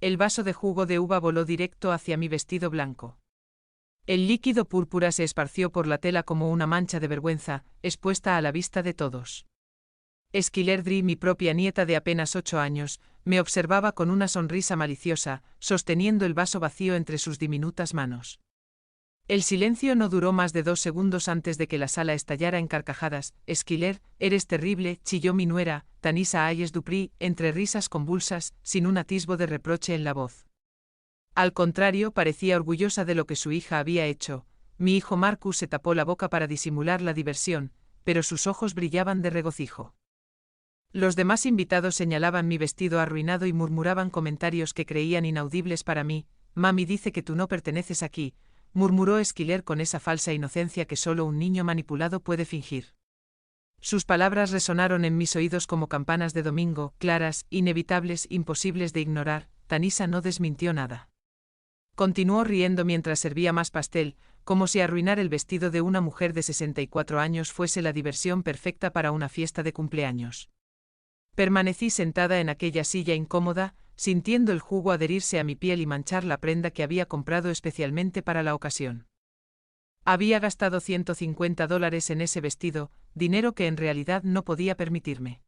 El vaso de jugo de uva voló directo hacia mi vestido blanco. El líquido púrpura se esparció por la tela como una mancha de vergüenza, expuesta a la vista de todos. Esquilerdri, mi propia nieta de apenas 8 años, me observaba con una sonrisa maliciosa, sosteniendo el vaso vacío entre sus diminutas manos. El silencio no duró más de 2 segundos antes de que la sala estallara en carcajadas. Esquiler, eres terrible, chilló mi nuera, Tanisa Ayes Dupri, entre risas convulsas, sin un atisbo de reproche en la voz. Al contrario, parecía orgullosa de lo que su hija había hecho. Mi hijo Marcus se tapó la boca para disimular la diversión, pero sus ojos brillaban de regocijo. Los demás invitados señalaban mi vestido arruinado y murmuraban comentarios que creían inaudibles para mí. Mami dice que tú no perteneces aquí, murmuró Esquiler con esa falsa inocencia que solo un niño manipulado puede fingir. Sus palabras resonaron en mis oídos como campanas de domingo, claras, inevitables, imposibles de ignorar. Tanisa no desmintió nada. Continuó riendo mientras servía más pastel, como si arruinar el vestido de una mujer de 64 años fuese la diversión perfecta para una fiesta de cumpleaños. Permanecí sentada en aquella silla incómoda, sintiendo el jugo adherirse a mi piel y manchar la prenda que había comprado especialmente para la ocasión. Había gastado $150 en ese vestido, dinero que en realidad no podía permitirme.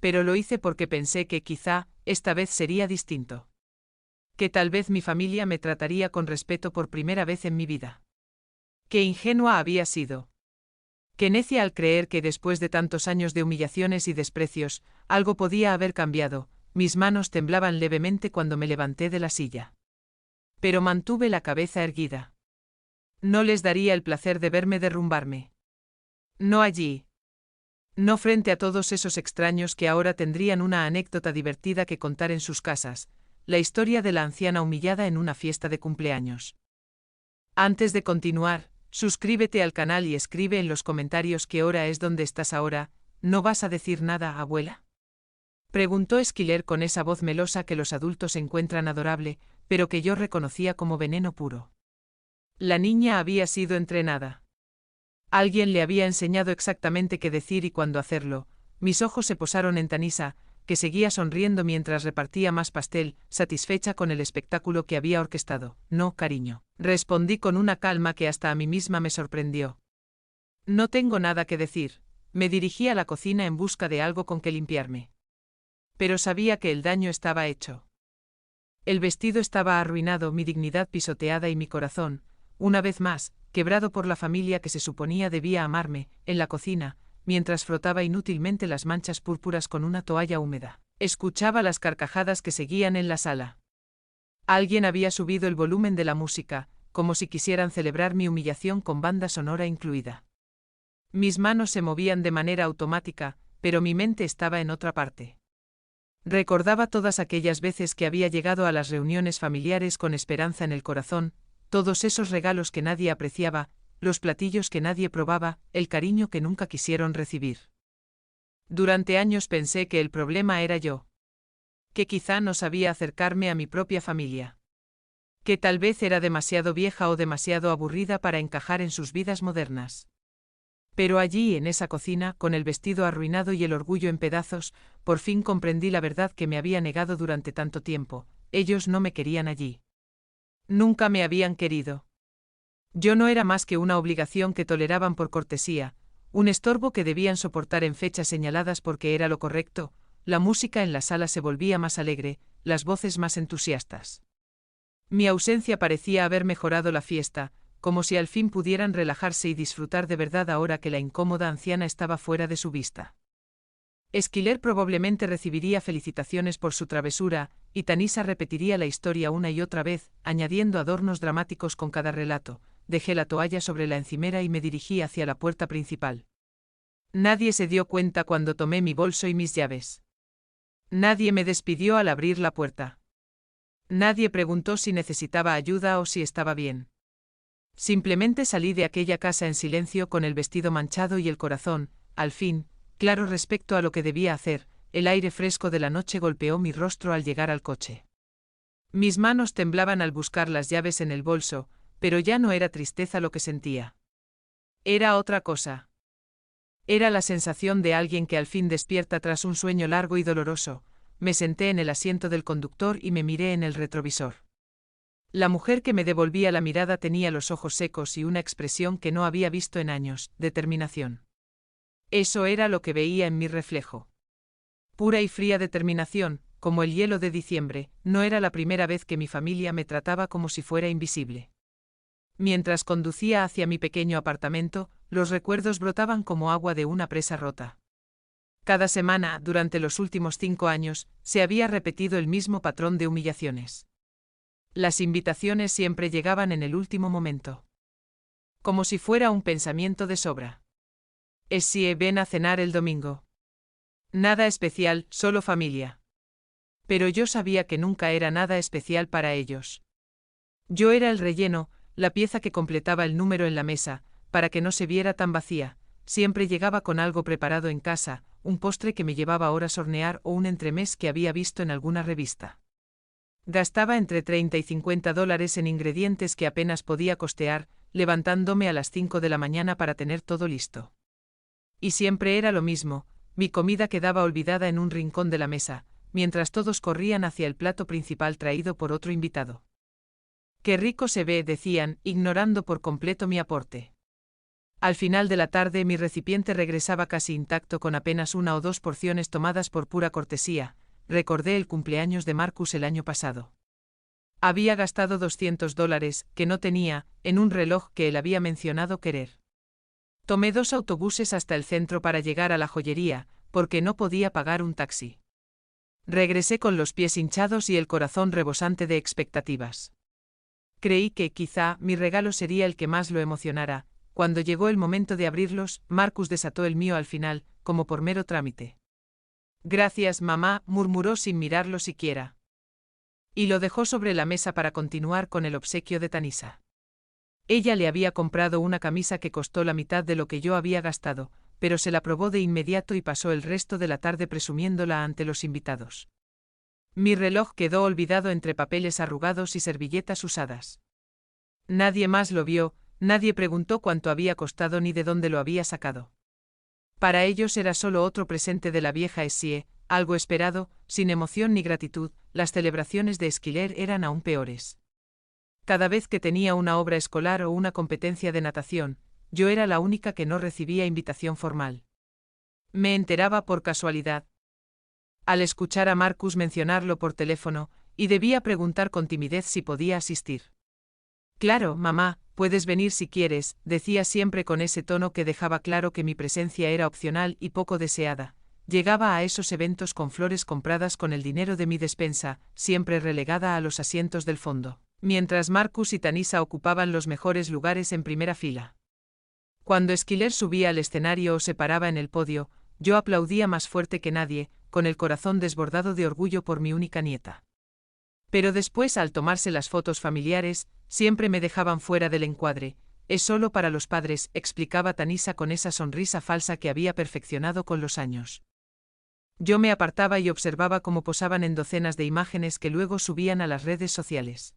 Pero lo hice porque pensé que quizá, esta vez sería distinto. Que tal vez mi familia me trataría con respeto por primera vez en mi vida. Qué ingenua había sido. Qué necia al creer que después de tantos años de humillaciones y desprecios, algo podía haber cambiado. Mis manos temblaban levemente cuando me levanté de la silla. Pero mantuve la cabeza erguida. No les daría el placer de verme derrumbarme. No allí. No frente a todos esos extraños que ahora tendrían una anécdota divertida que contar en sus casas, la historia de la anciana humillada en una fiesta de cumpleaños. Antes de continuar, suscríbete al canal y escribe en los comentarios qué hora es donde estás ahora. ¿No vas a decir nada, abuela?, preguntó Esquiler con esa voz melosa que los adultos encuentran adorable, pero que yo reconocía como veneno puro. La niña había sido entrenada. Alguien le había enseñado exactamente qué decir y cuándo hacerlo. Mis ojos se posaron en Tanisa, que seguía sonriendo mientras repartía más pastel, satisfecha con el espectáculo que había orquestado. No, cariño, respondí con una calma que hasta a mí misma me sorprendió. No tengo nada que decir. Me dirigí a la cocina en busca de algo con que limpiarme. Pero sabía que el daño estaba hecho. El vestido estaba arruinado, mi dignidad pisoteada y mi corazón, una vez más, quebrado por la familia que se suponía debía amarme. En la cocina, mientras frotaba inútilmente las manchas púrpuras con una toalla húmeda, escuchaba las carcajadas que seguían en la sala. Alguien había subido el volumen de la música, como si quisieran celebrar mi humillación con banda sonora incluida. Mis manos se movían de manera automática, pero mi mente estaba en otra parte. Recordaba todas aquellas veces que había llegado a las reuniones familiares con esperanza en el corazón, todos esos regalos que nadie apreciaba, los platillos que nadie probaba, el cariño que nunca quisieron recibir. Durante años pensé que el problema era yo. Que quizá no sabía acercarme a mi propia familia. Que tal vez era demasiado vieja o demasiado aburrida para encajar en sus vidas modernas. Pero allí, en esa cocina, con el vestido arruinado y el orgullo en pedazos, por fin comprendí la verdad que me había negado durante tanto tiempo. Ellos no me querían allí. Nunca me habían querido. Yo no era más que una obligación que toleraban por cortesía, un estorbo que debían soportar en fechas señaladas porque era lo correcto. La música en la sala se volvía más alegre, las voces más entusiastas. Mi ausencia parecía haber mejorado la fiesta, como si al fin pudieran relajarse y disfrutar de verdad ahora que la incómoda anciana estaba fuera de su vista. Esquiler probablemente recibiría felicitaciones por su travesura, y Tanisa repetiría la historia una y otra vez, añadiendo adornos dramáticos con cada relato. Dejé la toalla sobre la encimera y me dirigí hacia la puerta principal. Nadie se dio cuenta cuando tomé mi bolso y mis llaves. Nadie me despidió al abrir la puerta. Nadie preguntó si necesitaba ayuda o si estaba bien. Simplemente salí de aquella casa en silencio con el vestido manchado y el corazón, al fin, claro respecto a lo que debía hacer. El aire fresco de la noche golpeó mi rostro al llegar al coche. Mis manos temblaban al buscar las llaves en el bolso, pero ya no era tristeza lo que sentía. Era otra cosa. Era la sensación de alguien que al fin despierta tras un sueño largo y doloroso, me senté en el asiento del conductor y me miré en el retrovisor. La mujer que me devolvía la mirada tenía los ojos secos y una expresión que no había visto en años, determinación. Eso era lo que veía en mi reflejo. Pura y fría determinación, como el hielo de diciembre. No era la primera vez que mi familia me trataba como si fuera invisible. Mientras conducía hacia mi pequeño apartamento, los recuerdos brotaban como agua de una presa rota. Cada semana, durante los últimos 5 años, se había repetido el mismo patrón de humillaciones. Las invitaciones siempre llegaban en el último momento. Como si fuera un pensamiento de sobra. Si ven a cenar el domingo. Nada especial, solo familia. Pero yo sabía que nunca era nada especial para ellos. Yo era el relleno, la pieza que completaba el número en la mesa, para que no se viera tan vacía. Siempre llegaba con algo preparado en casa, un postre que me llevaba horas hornear o un entremés que había visto en alguna revista. Gastaba entre $30 y $50 en ingredientes que apenas podía costear, levantándome a las 5 de la mañana para tener todo listo. Y siempre era lo mismo, mi comida quedaba olvidada en un rincón de la mesa, mientras todos corrían hacia el plato principal traído por otro invitado. «Qué rico se ve», decían, ignorando por completo mi aporte. Al final de la tarde mi recipiente regresaba casi intacto con apenas 1 o 2 porciones tomadas por pura cortesía. Recordé el cumpleaños de Marcus el año pasado. Había gastado $200, que no tenía, en un reloj que él había mencionado querer. Tomé 2 autobuses hasta el centro para llegar a la joyería, porque no podía pagar un taxi. Regresé con los pies hinchados y el corazón rebosante de expectativas. Creí que, quizá, mi regalo sería el que más lo emocionara. Cuando llegó el momento de abrirlos, Marcus desató el mío al final, como por mero trámite. «Gracias, mamá», murmuró sin mirarlo siquiera. Y lo dejó sobre la mesa para continuar con el obsequio de Tanisa. Ella le había comprado una camisa que costó la mitad de lo que yo había gastado, pero se la probó de inmediato y pasó el resto de la tarde presumiéndola ante los invitados. Mi reloj quedó olvidado entre papeles arrugados y servilletas usadas. Nadie más lo vio, nadie preguntó cuánto había costado ni de dónde lo había sacado. Para ellos era solo otro presente de la vieja Essie, algo esperado, sin emoción ni gratitud. Las celebraciones de Esquiler eran aún peores. Cada vez que tenía una obra escolar o una competencia de natación, yo era la única que no recibía invitación formal. Me enteraba por casualidad. Al escuchar a Marcus mencionarlo por teléfono, y debía preguntar con timidez si podía asistir. «Claro, mamá, puedes venir si quieres», decía siempre con ese tono que dejaba claro que mi presencia era opcional y poco deseada. Llegaba a esos eventos con flores compradas con el dinero de mi despensa, siempre relegada a los asientos del fondo, mientras Marcus y Tanisa ocupaban los mejores lugares en primera fila. Cuando Esquiler subía al escenario o se paraba en el podio, yo aplaudía más fuerte que nadie, con el corazón desbordado de orgullo por mi única nieta. Pero después, al tomarse las fotos familiares, siempre me dejaban fuera del encuadre. «Es solo para los padres», explicaba Tanisa con esa sonrisa falsa que había perfeccionado con los años. Yo me apartaba y observaba cómo posaban en docenas de imágenes que luego subían a las redes sociales.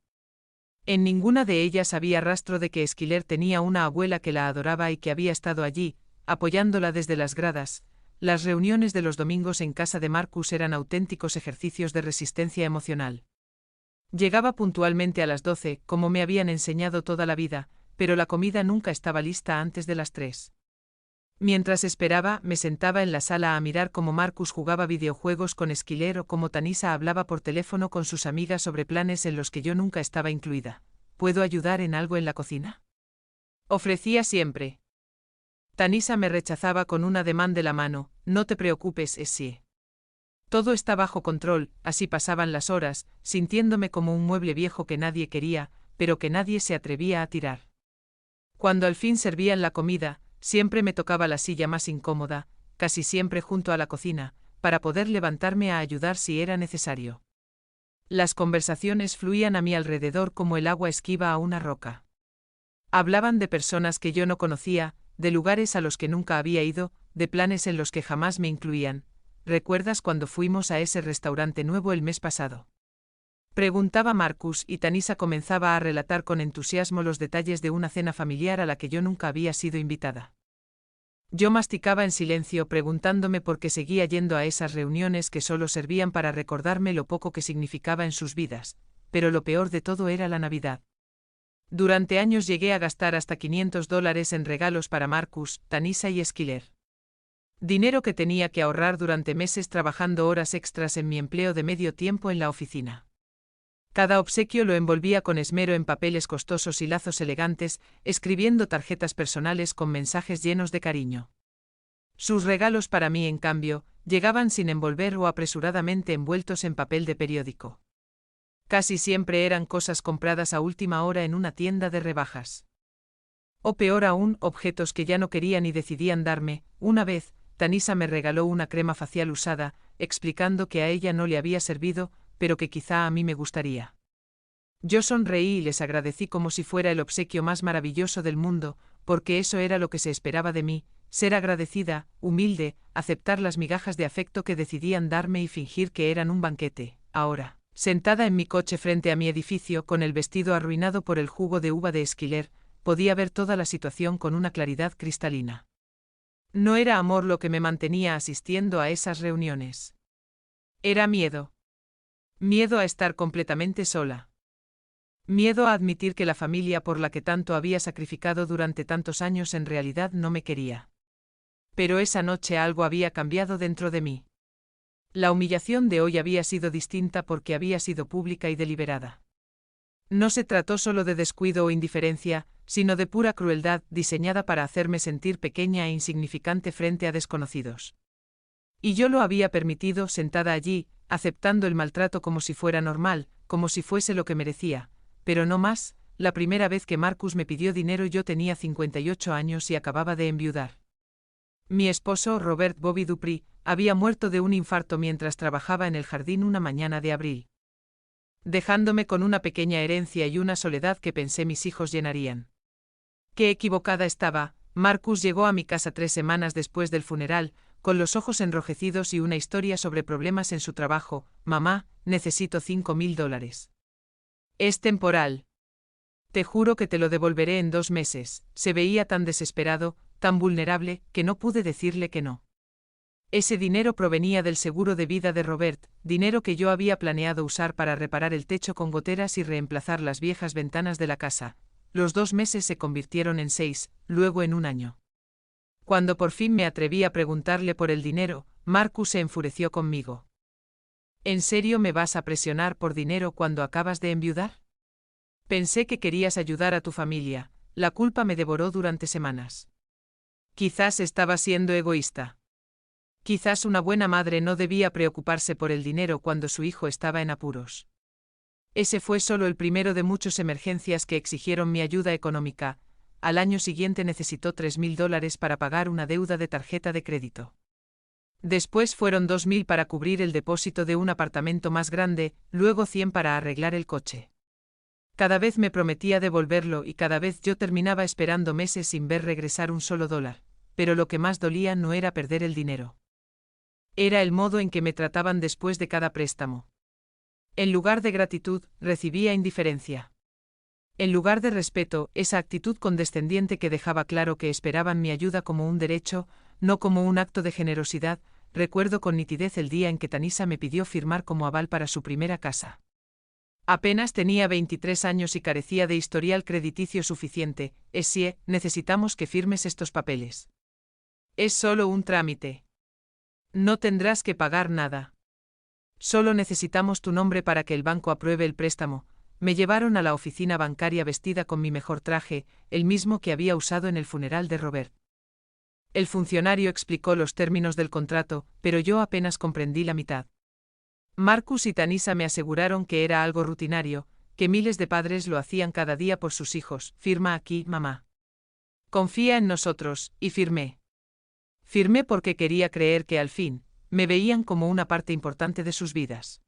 En ninguna de ellas había rastro de que Esquiler tenía una abuela que la adoraba y que había estado allí, apoyándola desde las gradas. Las reuniones de los domingos en casa de Marcus eran auténticos ejercicios de resistencia emocional. Llegaba puntualmente a las 12, como me habían enseñado toda la vida, pero la comida nunca estaba lista antes de las 3. Mientras esperaba, me sentaba en la sala a mirar cómo Marcus jugaba videojuegos con Esquiler o cómo Tanisa hablaba por teléfono con sus amigas sobre planes en los que yo nunca estaba incluida. «¿Puedo ayudar en algo en la cocina?», ofrecía siempre. Tanisa me rechazaba con un ademán de la mano. «No te preocupes, Essie. Todo está bajo control». Así pasaban las horas, sintiéndome como un mueble viejo que nadie quería, pero que nadie se atrevía a tirar. Cuando al fin servían la comida, siempre me tocaba la silla más incómoda, casi siempre junto a la cocina, para poder levantarme a ayudar si era necesario. Las conversaciones fluían a mi alrededor como el agua esquiva a una roca. Hablaban de personas que yo no conocía, de lugares a los que nunca había ido, de planes en los que jamás me incluían. «¿Recuerdas cuando fuimos a ese restaurante nuevo el mes pasado?», preguntaba Marcus, y Tanisa comenzaba a relatar con entusiasmo los detalles de una cena familiar a la que yo nunca había sido invitada. Yo masticaba en silencio preguntándome por qué seguía yendo a esas reuniones que solo servían para recordarme lo poco que significaba en sus vidas, pero lo peor de todo era la Navidad. Durante años llegué a gastar hasta $500 en regalos para Marcus, Tanisha y Skyler. Dinero que tenía que ahorrar durante meses trabajando horas extras en mi empleo de medio tiempo en la oficina. Cada obsequio lo envolvía con esmero en papeles costosos y lazos elegantes, escribiendo tarjetas personales con mensajes llenos de cariño. Sus regalos para mí, en cambio, llegaban sin envolver o apresuradamente envueltos en papel de periódico. Casi siempre eran cosas compradas a última hora en una tienda de rebajas. O peor aún, objetos que ya no querían y decidían darme. Una vez, Tanisha me regaló una crema facial usada, explicando que a ella no le había servido, pero que quizá a mí me gustaría. Yo sonreí y les agradecí como si fuera el obsequio más maravilloso del mundo, porque eso era lo que se esperaba de mí, ser agradecida, humilde, aceptar las migajas de afecto que decidían darme y fingir que eran un banquete. Ahora, sentada en mi coche frente a mi edificio con el vestido arruinado por el jugo de uva de Skyler, podía ver toda la situación con una claridad cristalina. No era amor lo que me mantenía asistiendo a esas reuniones. Era miedo. Miedo a estar completamente sola. Miedo a admitir que la familia por la que tanto había sacrificado durante tantos años en realidad no me quería. Pero esa noche algo había cambiado dentro de mí. La humillación de hoy había sido distinta porque había sido pública y deliberada. No se trató solo de descuido o indiferencia, sino de pura crueldad diseñada para hacerme sentir pequeña e insignificante frente a desconocidos. Y yo lo había permitido, sentada allí, aceptando el maltrato como si fuera normal, como si fuese lo que merecía, pero no más. La primera vez que Marcus me pidió dinero yo tenía 58 años y acababa de enviudar. Mi esposo, Robert Bobby Dupree, había muerto de un infarto mientras trabajaba en el jardín una mañana de abril, dejándome con una pequeña herencia y una soledad que pensé mis hijos llenarían. Qué equivocada estaba. Marcus llegó a mi casa 3 semanas después del funeral, con los ojos enrojecidos y una historia sobre problemas en su trabajo. Mamá, necesito $5.000. Es temporal. Te juro que te lo devolveré en 2 meses. Se veía tan desesperado, tan vulnerable, que no pude decirle que no. Ese dinero provenía del seguro de vida de Robert, dinero que yo había planeado usar para reparar el techo con goteras y reemplazar las viejas ventanas de la casa. Los 2 meses se convirtieron en 6, luego en 1 año. Cuando por fin me atreví a preguntarle por el dinero, Marcus se enfureció conmigo. ¿En serio me vas a presionar por dinero cuando acabas de enviudar? Pensé que querías ayudar a tu familia. La culpa me devoró durante semanas. Quizás estaba siendo egoísta. Quizás una buena madre no debía preocuparse por el dinero cuando su hijo estaba en apuros. Ese fue solo el primero de muchas emergencias que exigieron mi ayuda económica. Al año siguiente necesitó $3.000 para pagar una deuda de tarjeta de crédito. Después fueron 2.000 para cubrir el depósito de un apartamento más grande, luego 100 para arreglar el coche. Cada vez me prometía devolverlo y cada vez yo terminaba esperando meses sin ver regresar un solo dólar, pero lo que más dolía no era perder el dinero. Era el modo en que me trataban después de cada préstamo. En lugar de gratitud, recibía indiferencia. En lugar de respeto, esa actitud condescendiente que dejaba claro que esperaban mi ayuda como un derecho, no como un acto de generosidad. Recuerdo con nitidez el día en que Tanisha me pidió firmar como aval para su primera casa. Apenas tenía 23 años y carecía de historial crediticio suficiente. Essie, necesitamos que firmes estos papeles. Es solo un trámite. No tendrás que pagar nada. Solo necesitamos tu nombre para que el banco apruebe el préstamo. Me llevaron a la oficina bancaria vestida con mi mejor traje, el mismo que había usado en el funeral de Robert. El funcionario explicó los términos del contrato, pero yo apenas comprendí la mitad. Marcus y Tanisha me aseguraron que era algo rutinario, que miles de padres lo hacían cada día por sus hijos. Firma aquí, mamá. Confía en nosotros, y firmé. Firmé porque quería creer que al fin, me veían como una parte importante de sus vidas.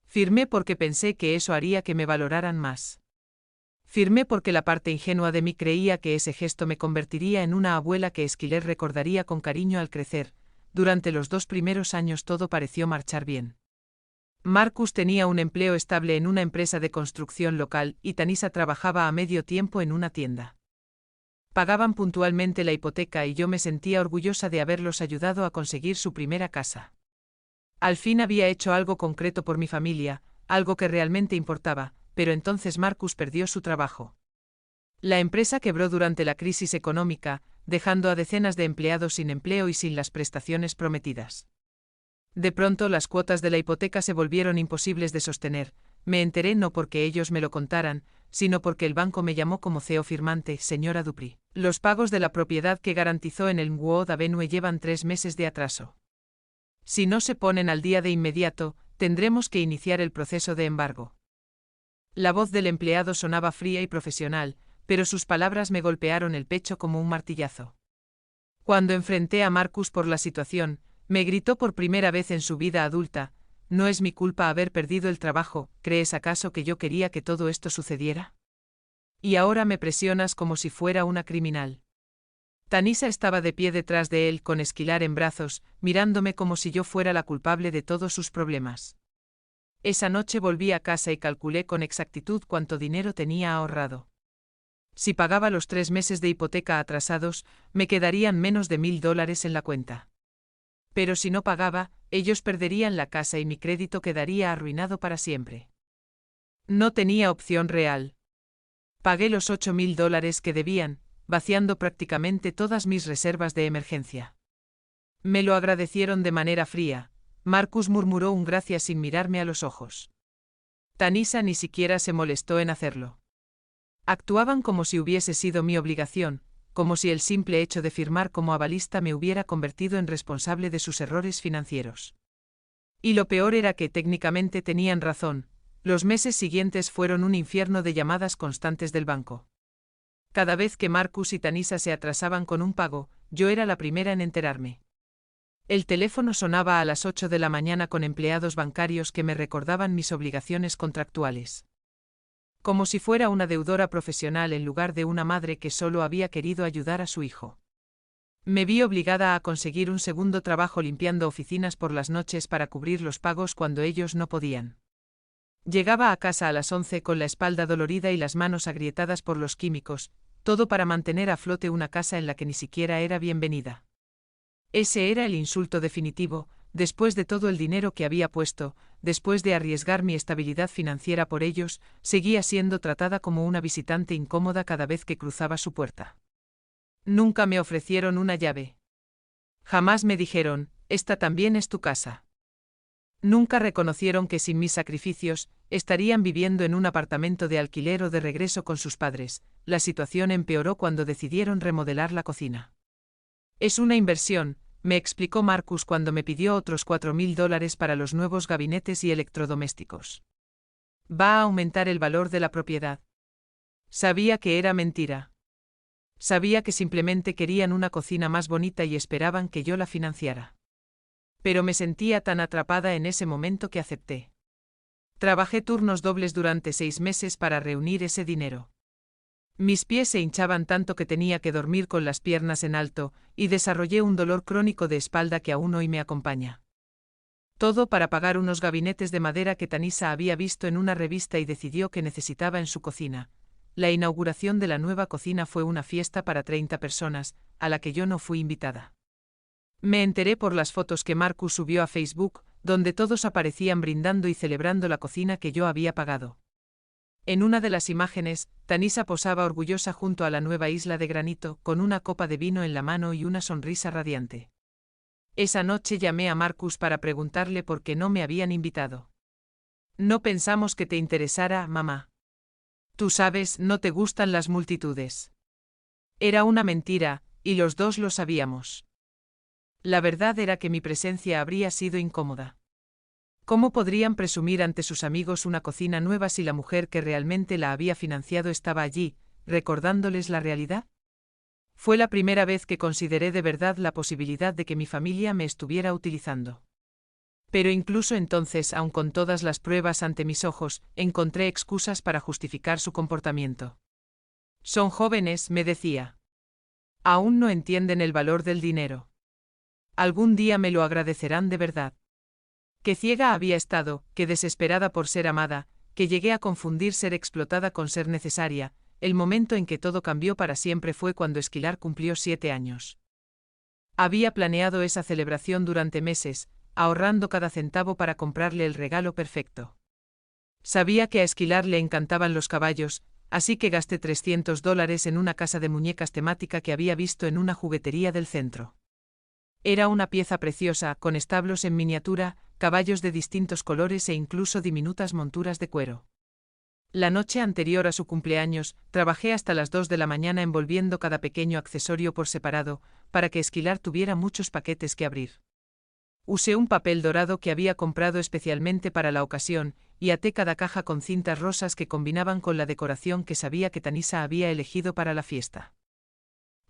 Firmé porque pensé que eso haría que me valoraran más. Firmé porque la parte ingenua de mí creía que ese gesto me convertiría en una abuela que Skyler recordaría con cariño al crecer. Durante los 2 primeros años todo pareció marchar bien. Marcus tenía un empleo estable en una empresa de construcción local y Tanisha trabajaba a medio tiempo en una tienda. Pagaban puntualmente la hipoteca y yo me sentía orgullosa de haberlos ayudado a conseguir su primera casa. Al fin había hecho algo concreto por mi familia, algo que realmente importaba, pero entonces Marcus perdió su trabajo. La empresa quebró durante la crisis económica, dejando a decenas de empleados sin empleo y sin las prestaciones prometidas. De pronto las cuotas de la hipoteca se volvieron imposibles de sostener. Me enteré no porque ellos me lo contaran, sino porque el banco me llamó como CEO firmante, señora Dupri. Los pagos de la propiedad que garantizó en el World Avenue llevan 3 meses de atraso. Si no se ponen al día de inmediato, tendremos que iniciar el proceso de embargo. La voz del empleado sonaba fría y profesional, pero sus palabras me golpearon el pecho como un martillazo. Cuando enfrenté a Marcus por la situación, me gritó por primera vez en su vida adulta: «No es mi culpa haber perdido el trabajo, ¿crees acaso que yo quería que todo esto sucediera? Y ahora me presionas como si fuera una criminal». Tanisa estaba de pie detrás de él con Esquilar en brazos, mirándome como si yo fuera la culpable de todos sus problemas. Esa noche volví a casa y calculé con exactitud cuánto dinero tenía ahorrado. Si pagaba los 3 meses de hipoteca atrasados, me quedarían menos de $1000 en la cuenta. Pero si no pagaba, ellos perderían la casa y mi crédito quedaría arruinado para siempre. No tenía opción real. Pagué los $8000 que debían, vaciando prácticamente todas mis reservas de emergencia. Me lo agradecieron de manera fría. Marcus murmuró un gracias sin mirarme a los ojos. Tanisa ni siquiera se molestó en hacerlo. Actuaban como si hubiese sido mi obligación, como si el simple hecho de firmar como avalista me hubiera convertido en responsable de sus errores financieros. Y lo peor era que técnicamente tenían razón. Los meses siguientes fueron un infierno de llamadas constantes del banco. Cada vez que Marcus y Tanisa se atrasaban con un pago, yo era la primera en enterarme. El teléfono sonaba a las 8 de la mañana con empleados bancarios que me recordaban mis obligaciones contractuales. Como si fuera una deudora profesional en lugar de una madre que solo había querido ayudar a su hijo. Me vi obligada a conseguir un segundo trabajo limpiando oficinas por las noches para cubrir los pagos cuando ellos no podían. Llegaba a casa a las 11 con la espalda dolorida y las manos agrietadas por los químicos, todo para mantener a flote una casa en la que ni siquiera era bienvenida. Ese era el insulto definitivo, después de todo el dinero que había puesto, después de arriesgar mi estabilidad financiera por ellos, seguía siendo tratada como una visitante incómoda cada vez que cruzaba su puerta. Nunca me ofrecieron una llave. Jamás me dijeron: «Esta también es tu casa». Nunca reconocieron que sin mis sacrificios, estarían viviendo en un apartamento de alquiler o de regreso con sus padres. La situación empeoró cuando decidieron remodelar la cocina. «Es una inversión», me explicó Marcus cuando me pidió otros $4000 para los nuevos gabinetes y electrodomésticos. «Va a aumentar el valor de la propiedad». Sabía que era mentira. Sabía que simplemente querían una cocina más bonita y esperaban que yo la financiara. Pero me sentía tan atrapada en ese momento que acepté. Trabajé turnos dobles durante 6 meses para reunir ese dinero. Mis pies se hinchaban tanto que tenía que dormir con las piernas en alto, y desarrollé un dolor crónico de espalda que aún hoy me acompaña. Todo para pagar unos gabinetes de madera que Tanisa había visto en una revista y decidió que necesitaba en su cocina. La inauguración de la nueva cocina fue una fiesta para 30 personas, a la que yo no fui invitada. Me enteré por las fotos que Marcus subió a Facebook, donde todos aparecían brindando y celebrando la cocina que yo había pagado. En una de las imágenes, Tanisa posaba orgullosa junto a la nueva isla de granito, con una copa de vino en la mano y una sonrisa radiante. Esa noche llamé a Marcus para preguntarle por qué no me habían invitado. «No pensamos que te interesara, mamá. Tú sabes, no te gustan las multitudes». Era una mentira, y los dos lo sabíamos. La verdad era que mi presencia habría sido incómoda. ¿Cómo podrían presumir ante sus amigos una cocina nueva si la mujer que realmente la había financiado estaba allí, recordándoles la realidad? Fue la primera vez que consideré de verdad la posibilidad de que mi familia me estuviera utilizando. Pero incluso entonces, aun con todas las pruebas ante mis ojos, encontré excusas para justificar su comportamiento. «Son jóvenes», me decía. «Aún no entienden el valor del dinero. Algún día me lo agradecerán de verdad». Qué ciega había estado, qué desesperada por ser amada, que llegué a confundir ser explotada con ser necesaria, el momento en que todo cambió para siempre fue cuando Esquilar cumplió 7 años. Había planeado esa celebración durante meses, ahorrando cada centavo para comprarle el regalo perfecto. Sabía que a Esquilar le encantaban los caballos, así que gasté $300 en una casa de muñecas temática que había visto en una juguetería del centro. Era una pieza preciosa, con establos en miniatura, caballos de distintos colores e incluso diminutas monturas de cuero. La noche anterior a su cumpleaños, trabajé hasta las 2 de la mañana envolviendo cada pequeño accesorio por separado, para que Esquilar tuviera muchos paquetes que abrir. Usé un papel dorado que había comprado especialmente para la ocasión, y até cada caja con cintas rosas que combinaban con la decoración que sabía que Tanisa había elegido para la fiesta.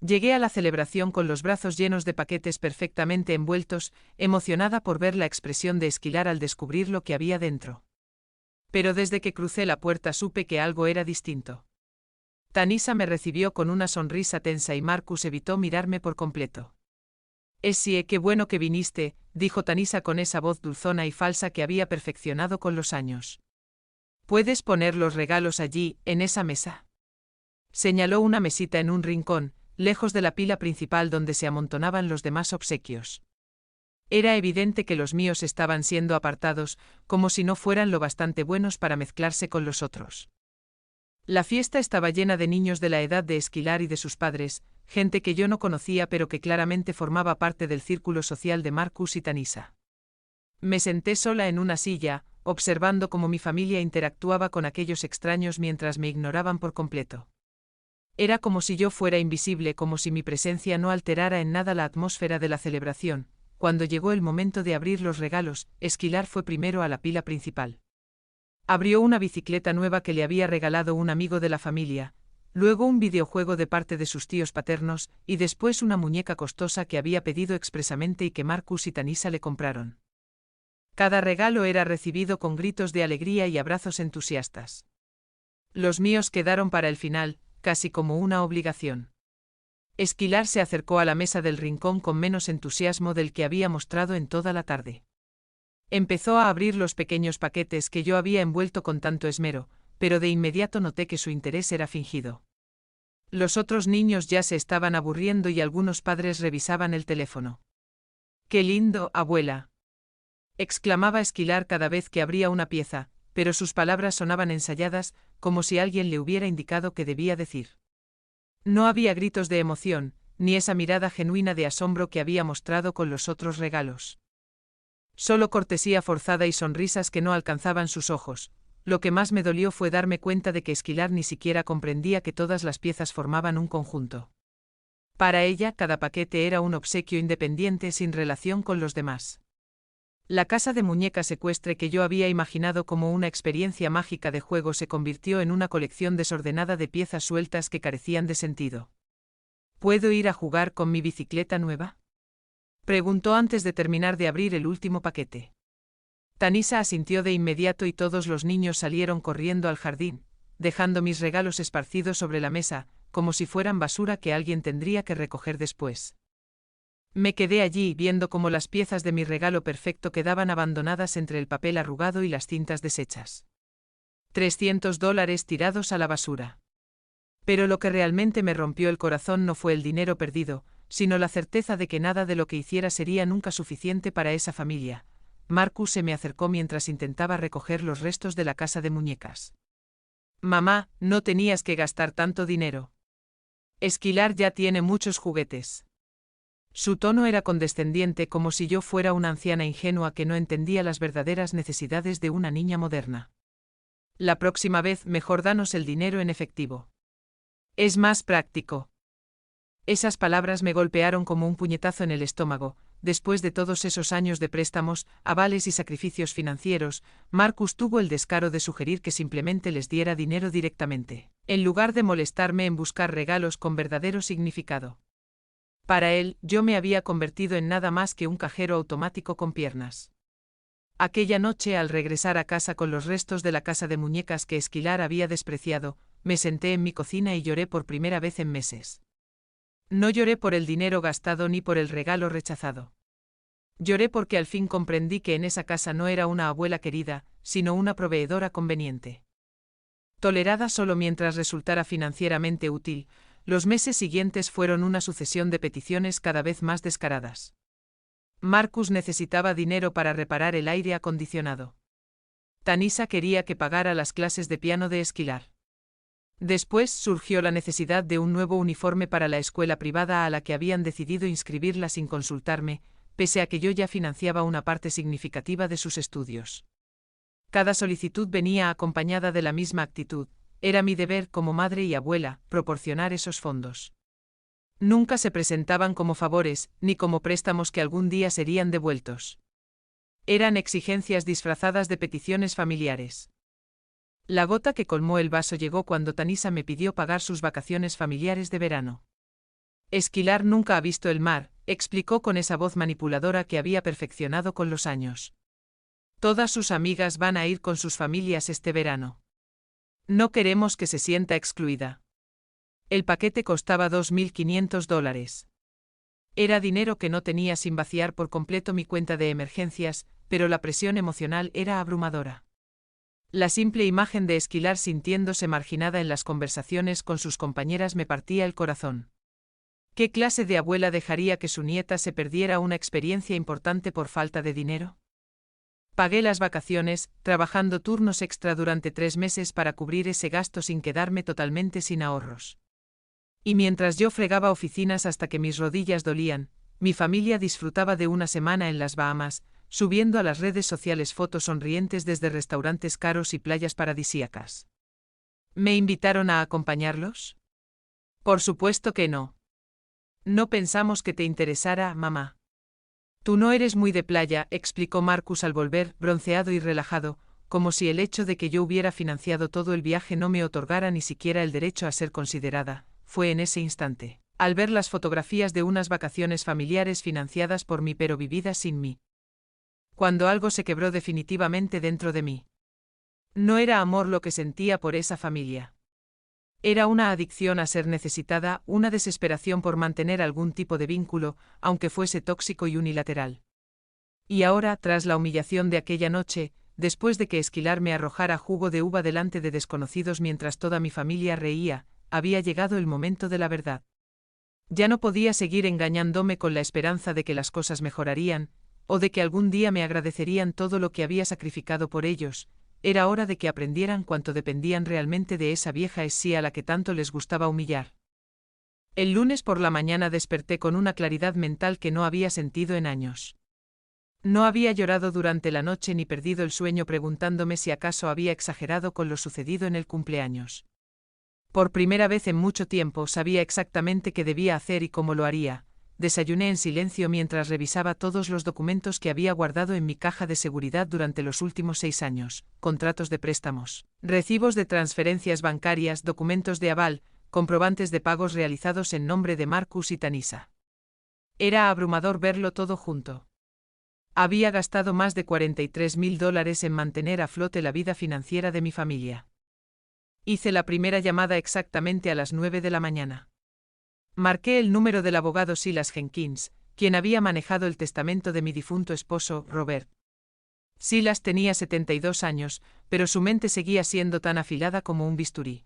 Llegué a la celebración con los brazos llenos de paquetes perfectamente envueltos, emocionada por ver la expresión de Esquilar al descubrir lo que había dentro. Pero desde que crucé la puerta supe que algo era distinto. Tanisa me recibió con una sonrisa tensa y Marcus evitó mirarme por completo. «Essie, qué bueno que viniste», dijo Tanisa con esa voz dulzona y falsa que había perfeccionado con los años. «¿Puedes poner los regalos allí, en esa mesa?». Señaló una mesita en un rincón, lejos de la pila principal donde se amontonaban los demás obsequios. Era evidente que los míos estaban siendo apartados, como si no fueran lo bastante buenos para mezclarse con los otros. La fiesta estaba llena de niños de la edad de Esquilar y de sus padres, gente que yo no conocía pero que claramente formaba parte del círculo social de Marcus y Tanisa. Me senté sola en una silla, observando cómo mi familia interactuaba con aquellos extraños mientras me ignoraban por completo. Era como si yo fuera invisible, como si mi presencia no alterara en nada la atmósfera de la celebración. Cuando llegó el momento de abrir los regalos, Esquilar fue primero a la pila principal. Abrió una bicicleta nueva que le había regalado un amigo de la familia, luego un videojuego de parte de sus tíos paternos, y después una muñeca costosa que había pedido expresamente y que Marcus y Tanisa le compraron. Cada regalo era recibido con gritos de alegría y abrazos entusiastas. Los míos quedaron para el final, casi como una obligación. Esquilar se acercó a la mesa del rincón con menos entusiasmo del que había mostrado en toda la tarde. Empezó a abrir los pequeños paquetes que yo había envuelto con tanto esmero, pero de inmediato noté que su interés era fingido. Los otros niños ya se estaban aburriendo y algunos padres revisaban el teléfono. «¡Qué lindo, abuela!», exclamaba Esquilar cada vez que abría una pieza, pero sus palabras sonaban ensayadas, como si alguien le hubiera indicado qué debía decir. No había gritos de emoción, ni esa mirada genuina de asombro que había mostrado con los otros regalos. Solo cortesía forzada y sonrisas que no alcanzaban sus ojos. Lo que más me dolió fue darme cuenta de que Esquilar ni siquiera comprendía que todas las piezas formaban un conjunto. Para ella, cada paquete era un obsequio independiente sin relación con los demás. La casa de muñecas ecuestre que yo había imaginado como una experiencia mágica de juego se convirtió en una colección desordenada de piezas sueltas que carecían de sentido. ¿Puedo ir a jugar con mi bicicleta nueva?, preguntó antes de terminar de abrir el último paquete. Tanisa asintió de inmediato y todos los niños salieron corriendo al jardín, dejando mis regalos esparcidos sobre la mesa, como si fueran basura que alguien tendría que recoger después. Me quedé allí viendo cómo las piezas de mi regalo perfecto quedaban abandonadas entre el papel arrugado y las cintas deshechas. $300 tirados a la basura. Pero lo que realmente me rompió el corazón no fue el dinero perdido, sino la certeza de que nada de lo que hiciera sería nunca suficiente para esa familia. Marcus se me acercó mientras intentaba recoger los restos de la casa de muñecas. «Mamá, no tenías que gastar tanto dinero. Esquilar ya tiene muchos juguetes». Su tono era condescendiente, como si yo fuera una anciana ingenua que no entendía las verdaderas necesidades de una niña moderna. «La próxima vez mejor danos el dinero en efectivo. Es más práctico». Esas palabras me golpearon como un puñetazo en el estómago. Después de todos esos años de préstamos, avales y sacrificios financieros, Marcus tuvo el descaro de sugerir que simplemente les diera dinero directamente, en lugar de molestarme en buscar regalos con verdadero significado. Para él, yo me había convertido en nada más que un cajero automático con piernas. Aquella noche, al regresar a casa con los restos de la casa de muñecas que Esquilar había despreciado, me senté en mi cocina y lloré por primera vez en meses. No lloré por el dinero gastado ni por el regalo rechazado. Lloré porque al fin comprendí que en esa casa no era una abuela querida, sino una proveedora conveniente. Tolerada solo mientras resultara financieramente útil, los meses siguientes fueron una sucesión de peticiones cada vez más descaradas. Marcus necesitaba dinero para reparar el aire acondicionado. Tanisha quería que pagara las clases de piano de Esquilar. Después surgió la necesidad de un nuevo uniforme para la escuela privada a la que habían decidido inscribirla sin consultarme, pese a que yo ya financiaba una parte significativa de sus estudios. Cada solicitud venía acompañada de la misma actitud: era mi deber como madre y abuela proporcionar esos fondos. Nunca se presentaban como favores, ni como préstamos que algún día serían devueltos. Eran exigencias disfrazadas de peticiones familiares. La gota que colmó el vaso llegó cuando Tanisha me pidió pagar sus vacaciones familiares de verano. Esquilar nunca ha visto el mar, explicó con esa voz manipuladora que había perfeccionado con los años. Todas sus amigas van a ir con sus familias este verano. No queremos que se sienta excluida. El paquete costaba $2.500. Era dinero que no tenía sin vaciar por completo mi cuenta de emergencias, pero la presión emocional era abrumadora. La simple imagen de Esquilar sintiéndose marginada en las conversaciones con sus compañeras me partía el corazón. ¿Qué clase de abuela dejaría que su nieta se perdiera una experiencia importante por falta de dinero? Pagué las vacaciones, trabajando turnos extra durante 3 meses para cubrir ese gasto sin quedarme totalmente sin ahorros. Y mientras yo fregaba oficinas hasta que mis rodillas dolían, mi familia disfrutaba de una semana en las Bahamas, subiendo a las redes sociales fotos sonrientes desde restaurantes caros y playas paradisíacas. ¿Me invitaron a acompañarlos? Por supuesto que no. No pensamos que te interesara, mamá. Tú no eres muy de playa, explicó Marcus al volver, bronceado y relajado, como si el hecho de que yo hubiera financiado todo el viaje no me otorgara ni siquiera el derecho a ser considerada. Fue en ese instante, al ver las fotografías de unas vacaciones familiares financiadas por mí pero vividas sin mí, cuando algo se quebró definitivamente dentro de mí. No era amor lo que sentía por esa familia. Era una adicción a ser necesitada, una desesperación por mantener algún tipo de vínculo, aunque fuese tóxico y unilateral. Y ahora, tras la humillación de aquella noche, después de que Esquilar me arrojara jugo de uva delante de desconocidos mientras toda mi familia reía, había llegado el momento de la verdad. Ya no podía seguir engañándome con la esperanza de que las cosas mejorarían, o de que algún día me agradecerían todo lo que había sacrificado por ellos. Era hora de que aprendieran cuánto dependían realmente de esa vieja Essie a la que tanto les gustaba humillar. El lunes por la mañana desperté con una claridad mental que no había sentido en años. No había llorado durante la noche ni perdido el sueño preguntándome si acaso había exagerado con lo sucedido en el cumpleaños. Por primera vez en mucho tiempo sabía exactamente qué debía hacer y cómo lo haría. Desayuné en silencio mientras revisaba todos los documentos que había guardado en mi caja de seguridad durante los últimos 6 años, contratos de préstamos, recibos de transferencias bancarias, documentos de aval, comprobantes de pagos realizados en nombre de Marcus y Tanisha. Era abrumador verlo todo junto. Había gastado más de $43.000 en mantener a flote la vida financiera de mi familia. Hice la primera llamada exactamente a las 9 de la mañana. Marqué el número del abogado Silas Jenkins, quien había manejado el testamento de mi difunto esposo, Robert. Silas tenía 72 años, pero su mente seguía siendo tan afilada como un bisturí.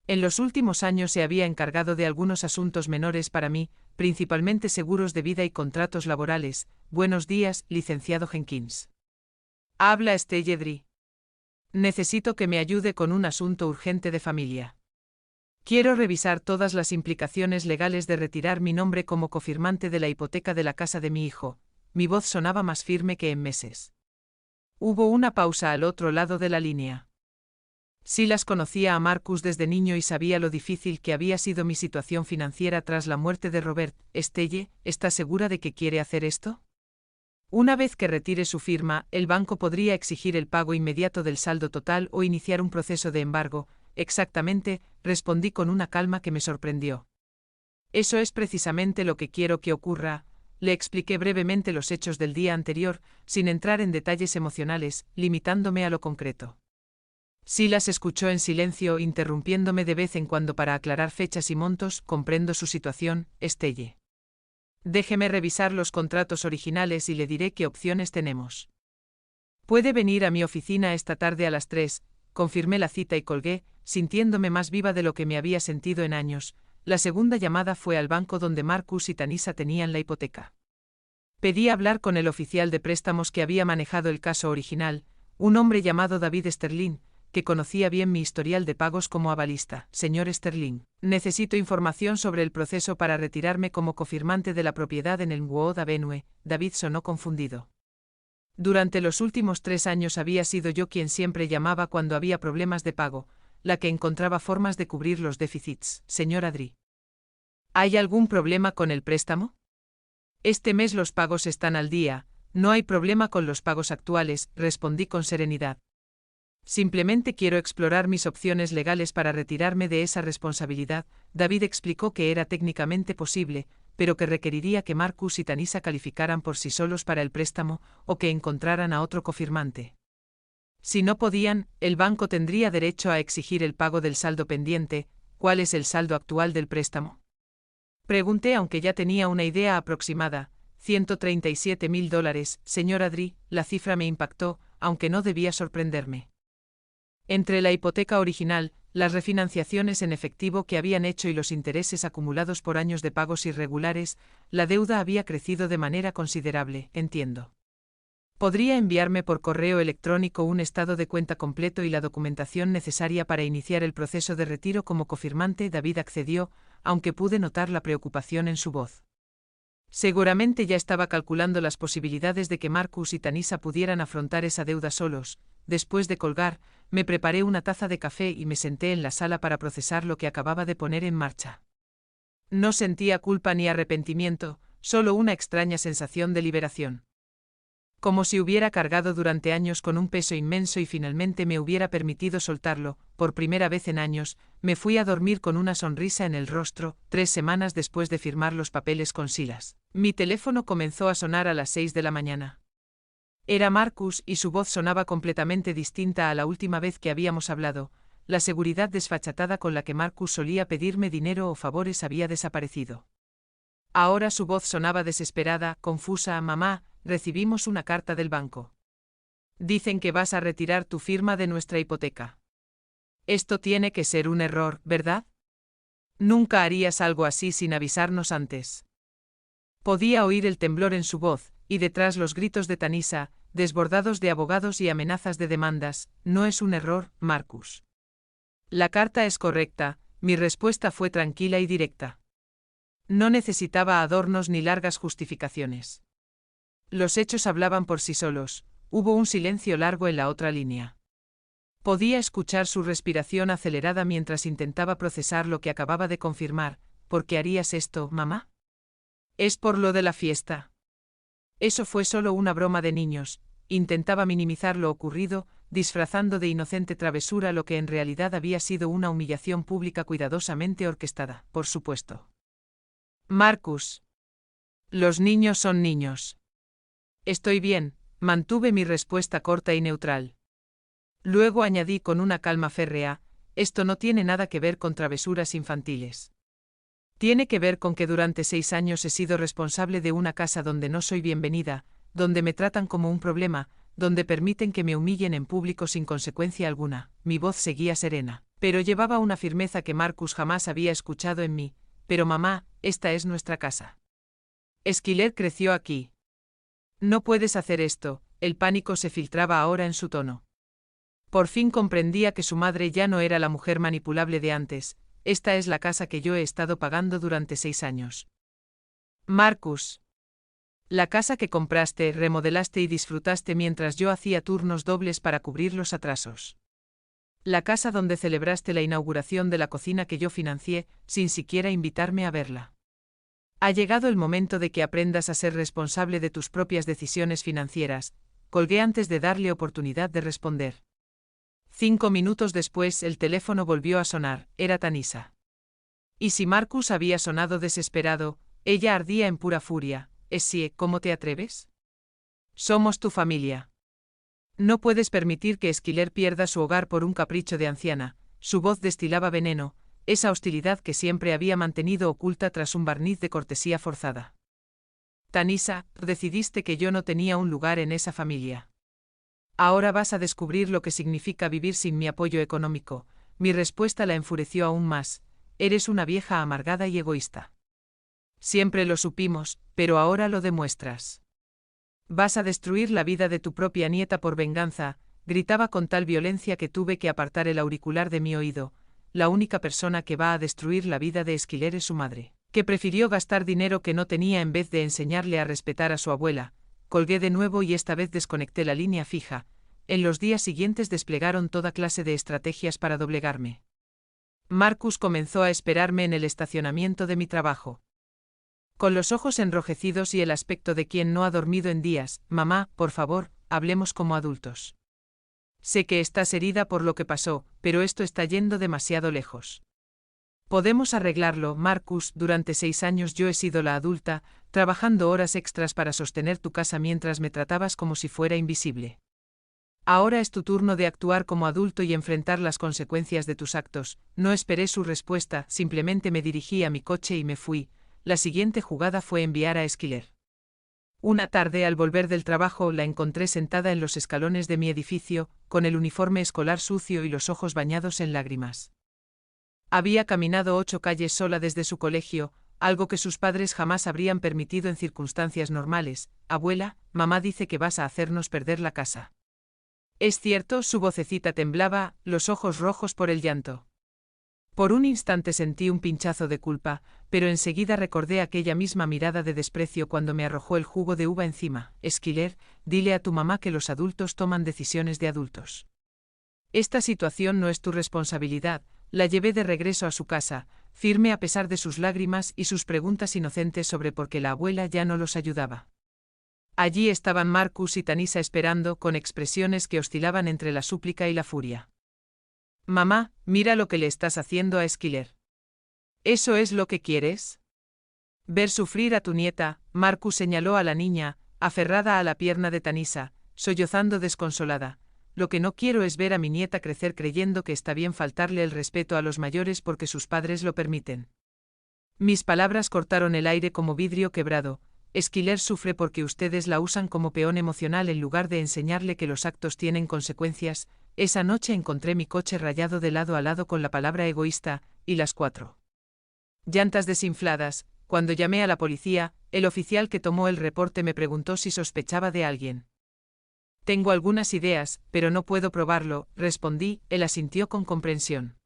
En los últimos años se había encargado de algunos asuntos menores para mí, principalmente seguros de vida y contratos laborales. Buenos días, licenciado Jenkins. Habla Stella Dri. Necesito que me ayude con un asunto urgente de familia. Quiero revisar todas las implicaciones legales de retirar mi nombre como cofirmante de la hipoteca de la casa de mi hijo. Mi voz sonaba más firme que en meses. Hubo una pausa al otro lado de la línea. Silas conocía a Marcus desde niño y sabía lo difícil que había sido mi situación financiera tras la muerte de Robert. Stella, ¿está segura de que quiere hacer esto? Una vez que retire su firma, el banco podría exigir el pago inmediato del saldo total o iniciar un proceso de embargo. Exactamente, respondí con una calma que me sorprendió. Eso es precisamente lo que quiero que ocurra. Le expliqué brevemente los hechos del día anterior, sin entrar en detalles emocionales, limitándome a lo concreto. Silas escuchó en silencio, interrumpiéndome de vez en cuando para aclarar fechas y montos. Comprendo su situación, Stella. Déjeme revisar los contratos originales y le diré qué opciones tenemos. Puede venir a mi oficina esta tarde a las 3, confirmé la cita y colgué, sintiéndome más viva de lo que me había sentido en años. La segunda llamada fue al banco donde Marcus y Tanisa tenían la hipoteca. Pedí hablar con el oficial de préstamos que había manejado el caso original, un hombre llamado David Sterling, que conocía bien mi historial de pagos como avalista. Señor Sterling, necesito información sobre el proceso para retirarme como cofirmante de la propiedad en el Wood Avenue. David sonó confundido. Durante los últimos 3 años había sido yo quien siempre llamaba cuando había problemas de pago, la que encontraba formas de cubrir los déficits. Señor Adri, ¿hay algún problema con el préstamo? Este mes los pagos están al día, no hay problema con los pagos actuales, respondí con serenidad. Simplemente quiero explorar mis opciones legales para retirarme de esa responsabilidad. David explicó que era técnicamente posible, pero que requeriría que Marcus y Tanisa calificaran por sí solos para el préstamo o que encontraran a otro cofirmante. Si no podían, el banco tendría derecho a exigir el pago del saldo pendiente. ¿Cuál es el saldo actual del préstamo? Pregunté aunque ya tenía una idea aproximada. $137.000, señor Adri. La cifra me impactó, aunque no debía sorprenderme. Entre la hipoteca original, las refinanciaciones en efectivo que habían hecho y los intereses acumulados por años de pagos irregulares, la deuda había crecido de manera considerable, entiendo. ¿Podría enviarme por correo electrónico un estado de cuenta completo y la documentación necesaria para iniciar el proceso de retiro como cofirmante? David accedió, aunque pude notar la preocupación en su voz. Seguramente ya estaba calculando las posibilidades de que Marcus y Tanisa pudieran afrontar esa deuda solos. Después de colgar, me preparé una taza de café y me senté en la sala para procesar lo que acababa de poner en marcha. No sentía culpa ni arrepentimiento, solo una extraña sensación de liberación. Como si hubiera cargado durante años con un peso inmenso y finalmente me hubiera permitido soltarlo. Por primera vez en años, me fui a dormir con una sonrisa en el rostro. 3 semanas después de firmar los papeles con Silas, mi teléfono comenzó a sonar a las 6 de la mañana. Era Marcus y su voz sonaba completamente distinta a la última vez que habíamos hablado. La seguridad desfachatada con la que Marcus solía pedirme dinero o favores había desaparecido. Ahora su voz sonaba desesperada, confusa. Mamá, recibimos una carta del banco. Dicen que vas a retirar tu firma de nuestra hipoteca. Esto tiene que ser un error, ¿verdad? Nunca harías algo así sin avisarnos antes. Podía oír el temblor en su voz, y detrás los gritos de Tanisa, desbordados de abogados y amenazas de demandas. No es un error, Marcus. La carta es correcta. Mi respuesta fue tranquila y directa. No necesitaba adornos ni largas justificaciones. Los hechos hablaban por sí solos. Hubo un silencio largo en la otra línea. Podía escuchar su respiración acelerada mientras intentaba procesar lo que acababa de confirmar. ¿Por qué harías esto, mamá? Es por lo de la fiesta. Eso fue solo una broma de niños. Intentaba minimizar lo ocurrido, disfrazando de inocente travesura lo que en realidad había sido una humillación pública cuidadosamente orquestada, por supuesto. Marcus. Los niños son niños. Estoy bien, mantuve mi respuesta corta y neutral. Luego añadí con una calma férrea, esto no tiene nada que ver con travesuras infantiles. Tiene que ver con que durante 6 años he sido responsable de una casa donde no soy bienvenida, donde me tratan como un problema, donde permiten que me humillen en público sin consecuencia alguna. Mi voz seguía serena, pero llevaba una firmeza que Marcus jamás había escuchado en mí. Pero mamá, esta es nuestra casa. Esquiler creció aquí. No puedes hacer esto. El pánico se filtraba ahora en su tono. Por fin comprendía que su madre ya no era la mujer manipulable de antes. Esta es la casa que yo he estado pagando durante 6 años. Marcus. La casa que compraste, remodelaste y disfrutaste mientras yo hacía turnos dobles para cubrir los atrasos. La casa donde celebraste la inauguración de la cocina que yo financié, sin siquiera invitarme a verla. Ha llegado el momento de que aprendas a ser responsable de tus propias decisiones financieras. Colgué antes de darle oportunidad de responder. 5 minutos después el teléfono volvió a sonar. Era Tanisa. Y si Marcus había sonado desesperado, ella ardía en pura furia. Essie, ¿cómo te atreves? Somos tu familia. No puedes permitir que Esquiler pierda su hogar por un capricho de anciana. Su voz destilaba veneno, esa hostilidad que siempre había mantenido oculta tras un barniz de cortesía forzada. Tanisa, decidiste que yo no tenía un lugar en esa familia. Ahora vas a descubrir lo que significa vivir sin mi apoyo económico. Mi respuesta la enfureció aún más. Eres una vieja amargada y egoísta. Siempre lo supimos, pero ahora lo demuestras. Vas a destruir la vida de tu propia nieta por venganza, gritaba con tal violencia que tuve que apartar el auricular de mi oído. La única persona que va a destruir la vida de Esquiler es su madre, que prefirió gastar dinero que no tenía en vez de enseñarle a respetar a su abuela. Colgué de nuevo y esta vez desconecté la línea fija. En los días siguientes desplegaron toda clase de estrategias para doblegarme. Marcus comenzó a esperarme en el estacionamiento de mi trabajo. Con los ojos enrojecidos y el aspecto de quien no ha dormido en días. Mamá, por favor, hablemos como adultos. Sé que estás herida por lo que pasó, pero esto está yendo demasiado lejos. Podemos arreglarlo, Marcus. Durante 6 años yo he sido la adulta, trabajando horas extras para sostener tu casa mientras me tratabas como si fuera invisible. Ahora es tu turno de actuar como adulto y enfrentar las consecuencias de tus actos. No esperé su respuesta, simplemente me dirigí a mi coche y me fui. La siguiente jugada fue enviar a Esquiler. Una tarde al volver del trabajo la encontré sentada en los escalones de mi edificio, con el uniforme escolar sucio y los ojos bañados en lágrimas. Había caminado 8 calles sola desde su colegio, algo que sus padres jamás habrían permitido en circunstancias normales. Abuela, mamá dice que vas a hacernos perder la casa. Es cierto, su vocecita temblaba, los ojos rojos por el llanto. Por un instante sentí un pinchazo de culpa, pero enseguida recordé aquella misma mirada de desprecio cuando me arrojó el jugo de uva encima. Esquiler, dile a tu mamá que los adultos toman decisiones de adultos. Esta situación no es tu responsabilidad. La llevé de regreso a su casa, firme a pesar de sus lágrimas y sus preguntas inocentes sobre por qué la abuela ya no los ayudaba. Allí estaban Marcus y Tanisa esperando, con expresiones que oscilaban entre la súplica y la furia. Mamá, mira lo que le estás haciendo a Esquiler. ¿Eso es lo que quieres? Ver sufrir a tu nieta. Marcus señaló a la niña, aferrada a la pierna de Tanisa, sollozando desconsolada. Lo que no quiero es ver a mi nieta crecer creyendo que está bien faltarle el respeto a los mayores porque sus padres lo permiten. Mis palabras cortaron el aire como vidrio quebrado. Esquiler sufre porque ustedes la usan como peón emocional en lugar de enseñarle que los actos tienen consecuencias. Esa noche encontré mi coche rayado de lado a lado con la palabra egoísta, y las 4 llantas desinfladas. Cuando llamé a la policía, el oficial que tomó el reporte me preguntó si sospechaba de alguien. Tengo algunas ideas, pero no puedo probarlo, respondí. Él asintió con comprensión.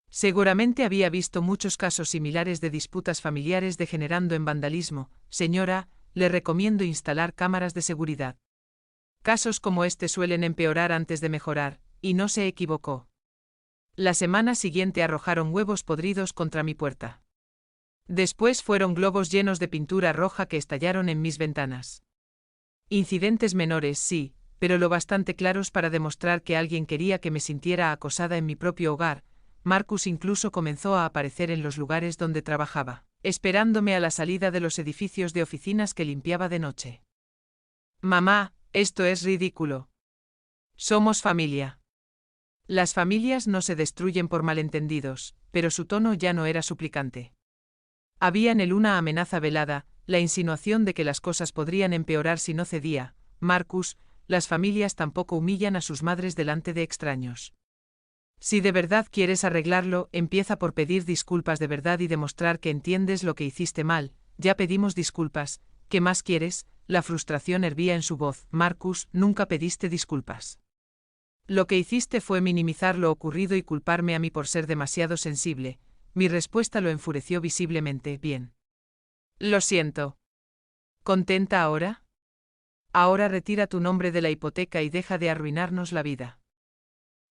Seguramente había visto muchos casos similares de disputas familiares degenerando en vandalismo. Señora, le recomiendo instalar cámaras de seguridad. Casos como este suelen empeorar antes de mejorar, y no se equivocó. La semana siguiente arrojaron huevos podridos contra mi puerta. Después fueron globos llenos de pintura roja que estallaron en mis ventanas. Incidentes menores, sí, pero lo bastante claros para demostrar que alguien quería que me sintiera acosada en mi propio hogar. Marcus incluso comenzó a aparecer en los lugares donde trabajaba, esperándome a la salida de los edificios de oficinas que limpiaba de noche. Mamá, esto es ridículo. Somos familia. Las familias no se destruyen por malentendidos, pero su tono ya no era suplicante. Había en él una amenaza velada, la insinuación de que las cosas podrían empeorar si no cedía. Marcus, las familias tampoco humillan a sus madres delante de extraños. Si de verdad quieres arreglarlo, empieza por pedir disculpas de verdad y demostrar que entiendes lo que hiciste mal. Ya pedimos disculpas, ¿qué más quieres? La frustración hervía en su voz. Marcus, nunca pediste disculpas. Lo que hiciste fue minimizar lo ocurrido y culparme a mí por ser demasiado sensible. Mi respuesta lo enfureció visiblemente. Bien. Lo siento. ¿Contenta ahora? Ahora retira tu nombre de la hipoteca y deja de arruinarnos la vida.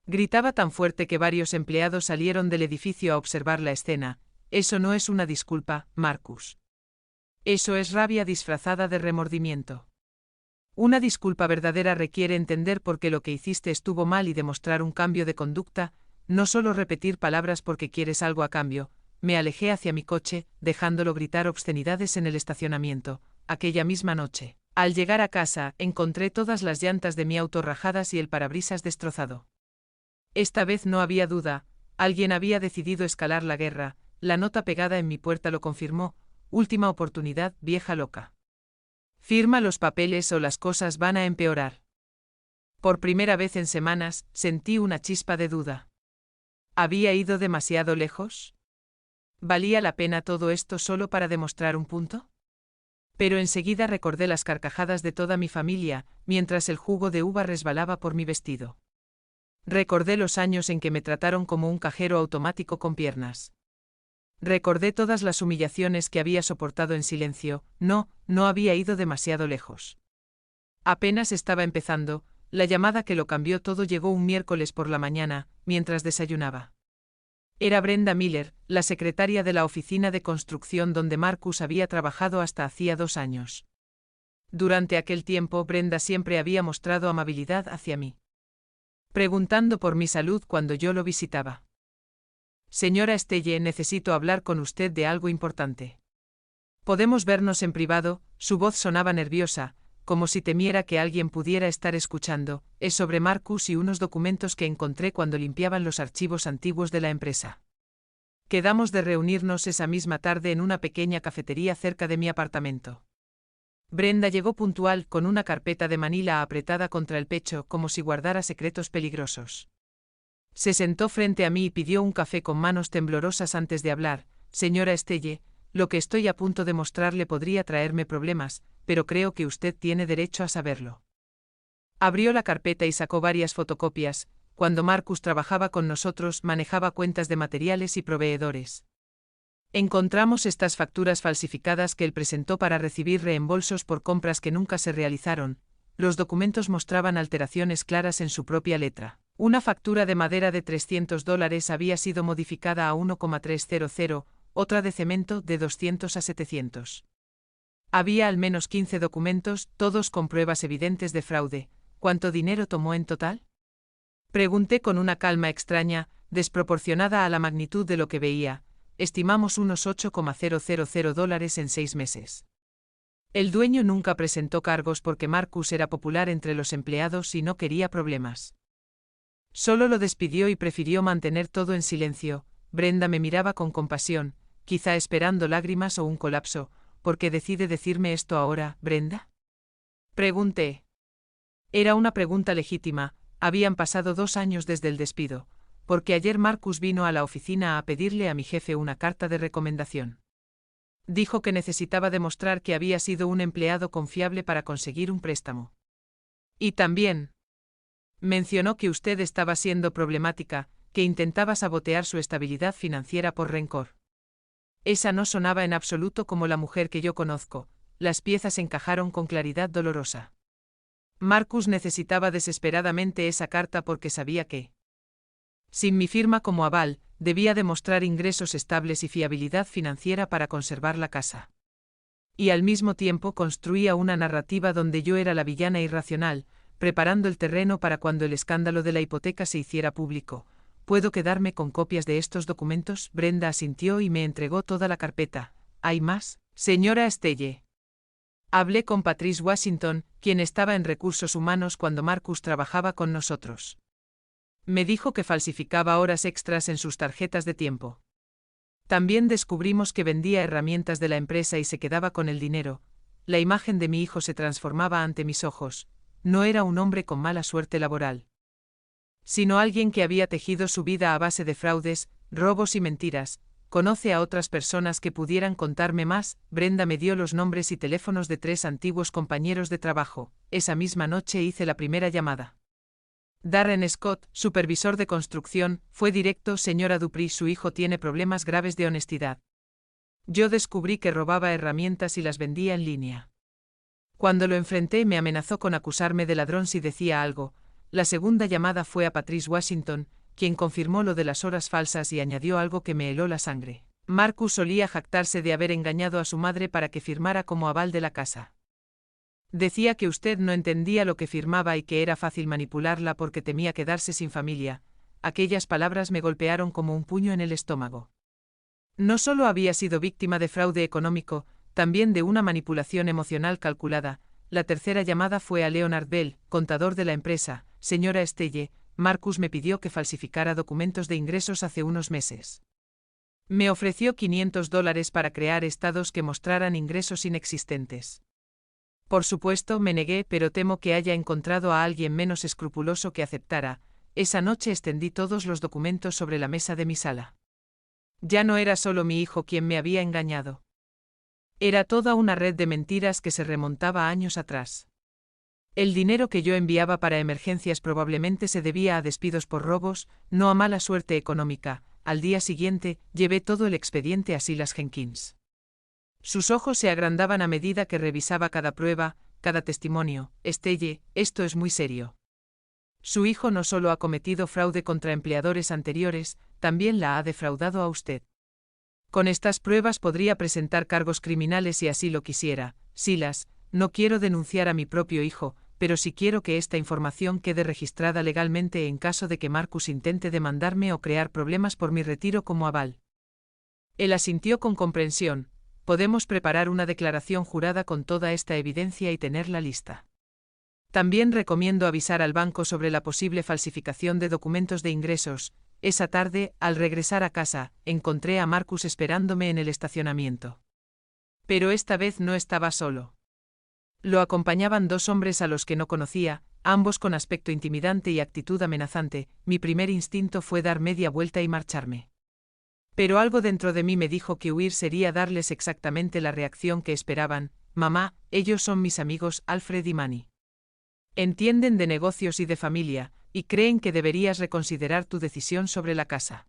Gritaba tan fuerte que varios empleados salieron del edificio a observar la escena. Eso no es una disculpa, Marcus. Eso es rabia disfrazada de remordimiento. Una disculpa verdadera requiere entender por qué lo que hiciste estuvo mal y demostrar un cambio de conducta, no solo repetir palabras porque quieres algo a cambio. Me alejé hacia mi coche, dejándolo gritar obscenidades en el estacionamiento. Aquella misma noche, al llegar a casa, encontré todas las llantas de mi auto rajadas y el parabrisas destrozado. Esta vez no había duda, alguien había decidido escalar la guerra. La nota pegada en mi puerta lo confirmó. Última oportunidad, vieja loca. Firma los papeles o las cosas van a empeorar. Por primera vez en semanas, sentí una chispa de duda. ¿Había ido demasiado lejos? ¿Valía la pena todo esto solo para demostrar un punto? Pero enseguida recordé las carcajadas de toda mi familia, mientras el jugo de uva resbalaba por mi vestido. Recordé los años en que me trataron como un cajero automático con piernas. Recordé todas las humillaciones que había soportado en silencio. No había ido demasiado lejos. Apenas estaba empezando, la llamada que lo cambió todo llegó un miércoles por la mañana, mientras desayunaba. Era Brenda Miller, la secretaria de la oficina de construcción donde Marcus había trabajado hasta hacía 2 años. Durante aquel tiempo Brenda siempre había mostrado amabilidad hacia mí, preguntando por mi salud cuando yo lo visitaba. Señora Estelle, necesito hablar con usted de algo importante. ¿Podemos vernos en privado? Su voz sonaba nerviosa, como si temiera que alguien pudiera estar escuchando. Es sobre Marcus y unos documentos que encontré cuando limpiaban los archivos antiguos de la empresa. Quedamos de reunirnos esa misma tarde en una pequeña cafetería cerca de mi apartamento. Brenda llegó puntual con una carpeta de manila apretada contra el pecho como si guardara secretos peligrosos. Se sentó frente a mí y pidió un café con manos temblorosas antes de hablar. Señora Estelle, lo que estoy a punto de mostrarle podría traerme problemas, pero creo que usted tiene derecho a saberlo. Abrió la carpeta y sacó varias fotocopias. Cuando Marcus trabajaba con nosotros, manejaba cuentas de materiales y proveedores. Encontramos estas facturas falsificadas que él presentó para recibir reembolsos por compras que nunca se realizaron. Los documentos mostraban alteraciones claras en su propia letra. Una factura de madera de $300 había sido modificada a 1,300, otra de cemento de 200 a 700. Había al menos 15 documentos, todos con pruebas evidentes de fraude. ¿Cuánto dinero tomó en total? Pregunté con una calma extraña, desproporcionada a la magnitud de lo que veía. Estimamos unos $8,000 en 6 meses. El dueño nunca presentó cargos porque Marcus era popular entre los empleados y no quería problemas. Solo lo despidió y prefirió mantener todo en silencio. Brenda me miraba con compasión, quizá esperando lágrimas o un colapso. ¿Por qué decide decirme esto ahora, Brenda? Pregunté. Era una pregunta legítima. Habían pasado 2 años desde el despido, porque ayer Marcus vino a la oficina a pedirle a mi jefe una carta de recomendación. Dijo que necesitaba demostrar que había sido un empleado confiable para conseguir un préstamo. Y también mencionó que usted estaba siendo problemática, que intentaba sabotear su estabilidad financiera por rencor. Esa no sonaba en absoluto como la mujer que yo conozco. Las piezas encajaron con claridad dolorosa. Marcus necesitaba desesperadamente esa carta porque sabía que, sin mi firma como aval, debía demostrar ingresos estables y fiabilidad financiera para conservar la casa. Y al mismo tiempo construía una narrativa donde yo era la villana irracional, preparando el terreno para cuando el escándalo de la hipoteca se hiciera público. ¿Puedo quedarme con copias de estos documentos? Brenda asintió y me entregó toda la carpeta. ¿Hay más? Señora Estelle. Hablé con Patrice Washington, quien estaba en recursos humanos cuando Marcus trabajaba con nosotros. Me dijo que falsificaba horas extras en sus tarjetas de tiempo. También descubrimos que vendía herramientas de la empresa y se quedaba con el dinero. La imagen de mi hijo se transformaba ante mis ojos. No era un hombre con mala suerte laboral, sino alguien que había tejido su vida a base de fraudes, robos y mentiras. ¿Conoce a otras personas que pudieran contarme más? Brenda me dio los nombres y teléfonos de 3 antiguos compañeros de trabajo. Esa misma noche hice la primera llamada. Darren Scott, supervisor de construcción, fue directo. Señora Dupree, su hijo tiene problemas graves de honestidad. Yo descubrí que robaba herramientas y las vendía en línea. Cuando lo enfrenté me amenazó con acusarme de ladrón si decía algo. La segunda llamada fue a Patrice Washington, quien confirmó lo de las horas falsas y añadió algo que me heló la sangre. Marcus solía jactarse de haber engañado a su madre para que firmara como aval de la casa. Decía que usted no entendía lo que firmaba y que era fácil manipularla porque temía quedarse sin familia. Aquellas palabras me golpearon como un puño en el estómago. No solo había sido víctima de fraude económico, también de una manipulación emocional calculada. La tercera llamada fue a Leonard Bell, contador de la empresa. Señora Estelle, Marcus me pidió que falsificara documentos de ingresos hace unos meses. Me ofreció $500 para crear estados que mostraran ingresos inexistentes. Por supuesto, me negué, pero temo que haya encontrado a alguien menos escrupuloso que aceptara. Esa noche extendí todos los documentos sobre la mesa de mi sala. Ya no era solo mi hijo quien me había engañado. Era toda una red de mentiras que se remontaba años atrás. El dinero que yo enviaba para emergencias probablemente se debía a despidos por robos, no a mala suerte económica. Al día siguiente, llevé todo el expediente a Silas Jenkins. Sus ojos se agrandaban a medida que revisaba cada prueba, cada testimonio. Estelle, esto es muy serio. Su hijo no solo ha cometido fraude contra empleadores anteriores, también la ha defraudado a usted. Con estas pruebas podría presentar cargos criminales si así lo quisiera. Silas, no quiero denunciar a mi propio hijo, pero sí quiero que esta información quede registrada legalmente en caso de que Marcus intente demandarme o crear problemas por mi retiro como aval. Él asintió con comprensión. Podemos preparar una declaración jurada con toda esta evidencia y tenerla lista. También recomiendo avisar al banco sobre la posible falsificación de documentos de ingresos. Esa tarde, al regresar a casa, encontré a Marcus esperándome en el estacionamiento. Pero esta vez no estaba solo. Lo acompañaban dos hombres a los que no conocía, ambos con aspecto intimidante y actitud amenazante. Mi primer instinto fue dar media vuelta y marcharme. Pero algo dentro de mí me dijo que huir sería darles exactamente la reacción que esperaban. Mamá, ellos son mis amigos Alfred y Manny. Entienden de negocios y de familia, y creen que deberías reconsiderar tu decisión sobre la casa.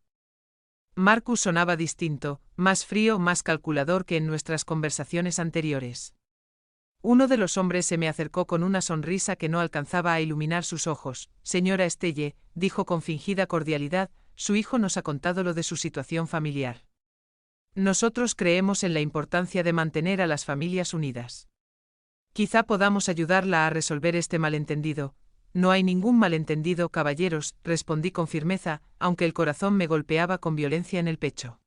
Marcus sonaba distinto, más frío, más calculador que en nuestras conversaciones anteriores. Uno de los hombres se me acercó con una sonrisa que no alcanzaba a iluminar sus ojos. Señora Estelle, dijo con fingida cordialidad, su hijo nos ha contado lo de su situación familiar. Nosotros creemos en la importancia de mantener a las familias unidas. Quizá podamos ayudarla a resolver este malentendido. No hay ningún malentendido, caballeros, respondí con firmeza, aunque el corazón me golpeaba con violencia en el pecho.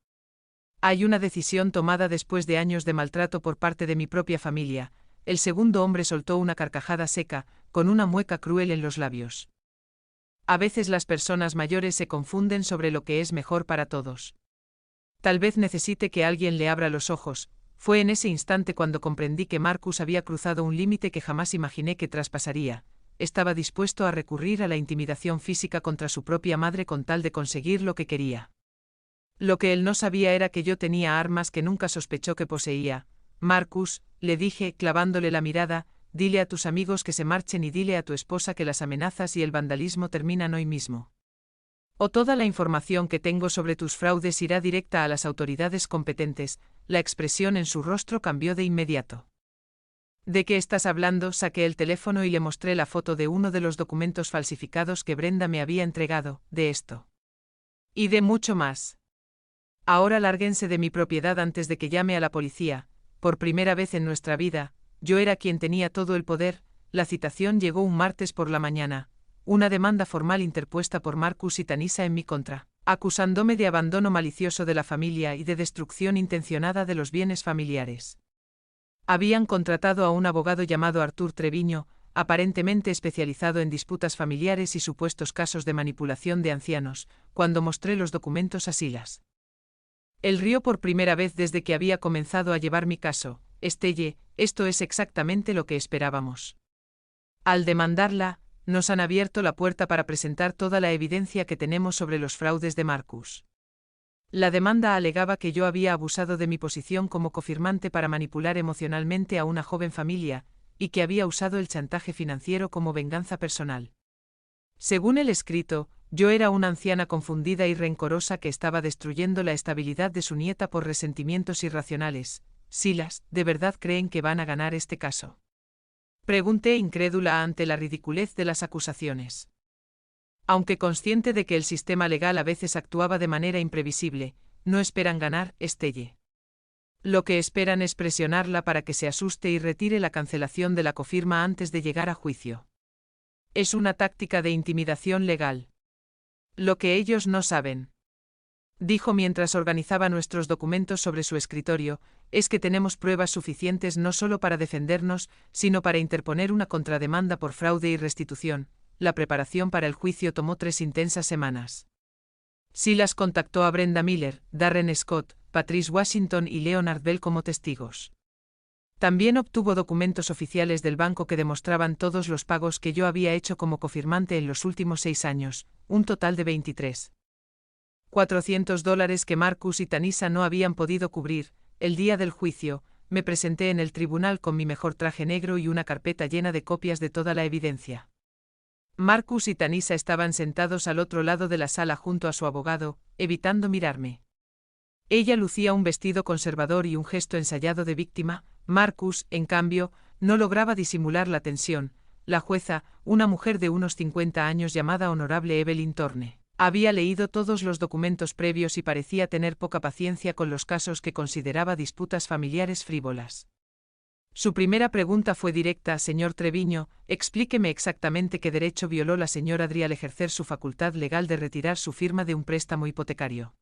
Hay una decisión tomada después de años de maltrato por parte de mi propia familia. El segundo hombre soltó una carcajada seca, con una mueca cruel en los labios. A veces las personas mayores se confunden sobre lo que es mejor para todos. Tal vez necesite que alguien le abra los ojos. Fue en ese instante cuando comprendí que Marcus había cruzado un límite que jamás imaginé que traspasaría. Estaba dispuesto a recurrir a la intimidación física contra su propia madre con tal de conseguir lo que quería. Lo que él no sabía era que yo tenía armas que nunca sospechó que poseía. Marcus, le dije, clavándole la mirada, dile a tus amigos que se marchen y dile a tu esposa que las amenazas y el vandalismo terminan hoy mismo. O toda la información que tengo sobre tus fraudes irá directa a las autoridades competentes. La expresión en su rostro cambió de inmediato. ¿De qué estás hablando? Saqué el teléfono y le mostré la foto de uno de los documentos falsificados que Brenda me había entregado, de esto. Y de mucho más. Ahora lárguense de mi propiedad antes de que llame a la policía. Por primera vez en nuestra vida, yo era quien tenía todo el poder. La citación llegó un martes por la mañana. Una demanda formal interpuesta por Marcus y Tanisa en mi contra, acusándome de abandono malicioso de la familia y de destrucción intencionada de los bienes familiares. Habían contratado a un abogado llamado Artur Treviño, aparentemente especializado en disputas familiares y supuestos casos de manipulación de ancianos, cuando mostré los documentos a Silas. Él rió por primera vez desde que había comenzado a llevar mi caso. Estelle, esto es exactamente lo que esperábamos. Al demandarla, nos han abierto la puerta para presentar toda la evidencia que tenemos sobre los fraudes de Marcus. La demanda alegaba que yo había abusado de mi posición como cofirmante para manipular emocionalmente a una joven familia, y que había usado el chantaje financiero como venganza personal. Según el escrito, yo era una anciana confundida y rencorosa que estaba destruyendo la estabilidad de su nieta por resentimientos irracionales. Silas, ¿de verdad creen que van a ganar este caso? Pregunté incrédula ante la ridiculez de las acusaciones. Aunque consciente de que el sistema legal a veces actuaba de manera imprevisible, no esperan ganar, Estelle. Lo que esperan es presionarla para que se asuste y retire la cancelación de la cofirma antes de llegar a juicio. Es una táctica de intimidación legal. Lo que ellos no saben, dijo mientras organizaba nuestros documentos sobre su escritorio, es que tenemos pruebas suficientes no solo para defendernos, sino para interponer una contrademanda por fraude y restitución. La preparación para el juicio tomó 3 intensas semanas. Silas contactó a Brenda Miller, Darren Scott, Patrice Washington y Leonard Bell como testigos. También obtuvo documentos oficiales del banco que demostraban todos los pagos que yo había hecho como cofirmante en los últimos 6 años, un total de 23.400 dólares que Marcus y Tanisa no habían podido cubrir. El día del juicio, me presenté en el tribunal con mi mejor traje negro y una carpeta llena de copias de toda la evidencia. Marcus y Tanisa estaban sentados al otro lado de la sala junto a su abogado, evitando mirarme. Ella lucía un vestido conservador y un gesto ensayado de víctima. Marcus, en cambio, no lograba disimular la tensión. La jueza, una mujer de unos 50 años llamada Honorable Evelyn Thorne, había leído todos los documentos previos y parecía tener poca paciencia con los casos que consideraba disputas familiares frívolas. Su primera pregunta fue directa: señor Treviño, explíqueme exactamente qué derecho violó la señora Dri al ejercer su facultad legal de retirar su firma de un préstamo hipotecario.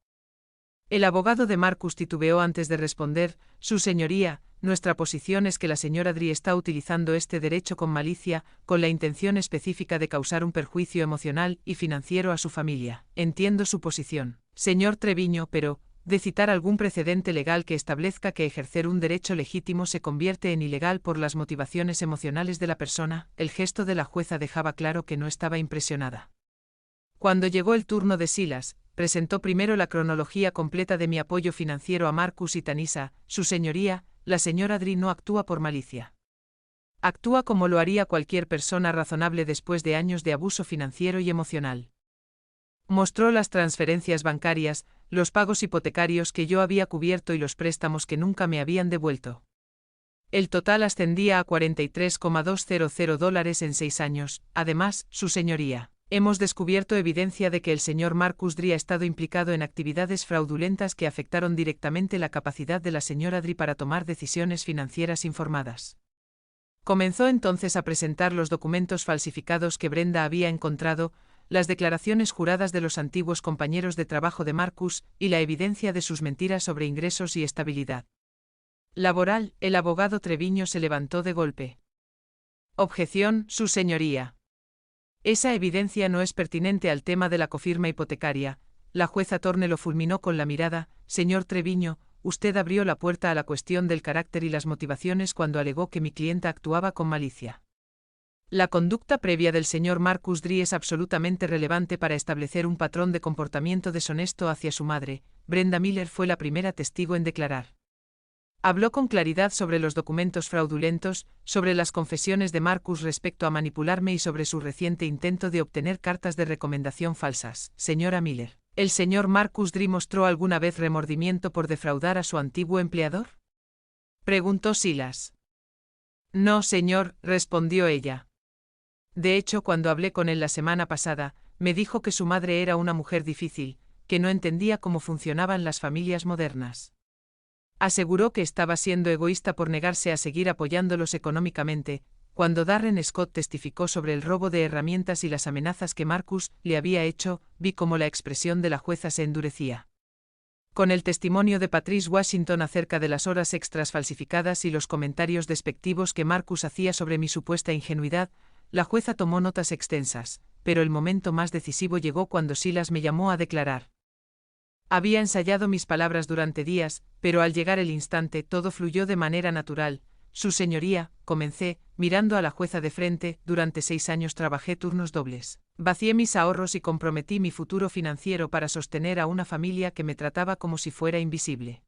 El abogado de Marcus titubeó antes de responder: Su señoría, nuestra posición es que la señora Dri está utilizando este derecho con malicia, con la intención específica de causar un perjuicio emocional y financiero a su familia. Entiendo su posición, señor Treviño, pero, de citar algún precedente legal que establezca que ejercer un derecho legítimo se convierte en ilegal por las motivaciones emocionales de la persona. El gesto de la jueza dejaba claro que no estaba impresionada. Cuando llegó el turno de Silas, presentó primero la cronología completa de mi apoyo financiero a Marcus y Tanisa. Su señoría, la señora Dri no actúa por malicia. Actúa como lo haría cualquier persona razonable después de años de abuso financiero y emocional. Mostró las transferencias bancarias, los pagos hipotecarios que yo había cubierto y los préstamos que nunca me habían devuelto. El total ascendía a 43,200 dólares en 6 años. Además, su señoría, hemos descubierto evidencia de que el señor Marcus Dri ha estado implicado en actividades fraudulentas que afectaron directamente la capacidad de la señora Dri para tomar decisiones financieras informadas. Comenzó entonces a presentar los documentos falsificados que Brenda había encontrado, las declaraciones juradas de los antiguos compañeros de trabajo de Marcus y la evidencia de sus mentiras sobre ingresos y estabilidad laboral. El abogado Treviño se levantó de golpe. Objeción, su señoría. Esa evidencia no es pertinente al tema de la cofirma hipotecaria. La jueza Thorne lo fulminó con la mirada. Señor Treviño, usted abrió la puerta a la cuestión del carácter y las motivaciones cuando alegó que mi clienta actuaba con malicia. La conducta previa del señor Marcus Dri es absolutamente relevante para establecer un patrón de comportamiento deshonesto hacia su madre. Brenda Miller fue la primera testigo en declarar. Habló con claridad sobre los documentos fraudulentos, sobre las confesiones de Marcus respecto a manipularme y sobre su reciente intento de obtener cartas de recomendación falsas. Señora Miller, ¿el señor Marcus Dri mostró alguna vez remordimiento por defraudar a su antiguo empleador?, preguntó Silas. No, señor, respondió ella. De hecho, cuando hablé con él la semana pasada, me dijo que su madre era una mujer difícil, que no entendía cómo funcionaban las familias modernas. Aseguró que estaba siendo egoísta por negarse a seguir apoyándolos económicamente. Cuando Darren Scott testificó sobre el robo de herramientas y las amenazas que Marcus le había hecho, vi cómo la expresión de la jueza se endurecía. Con el testimonio de Patrice Washington acerca de las horas extras falsificadas y los comentarios despectivos que Marcus hacía sobre mi supuesta ingenuidad, la jueza tomó notas extensas, pero el momento más decisivo llegó cuando Silas me llamó a declarar. Había ensayado mis palabras durante días, pero al llegar el instante todo fluyó de manera natural. Su señoría, comencé, mirando a la jueza de frente. Durante 6 años trabajé turnos dobles. Vacié mis ahorros y comprometí mi futuro financiero para sostener a una familia que me trataba como si fuera invisible.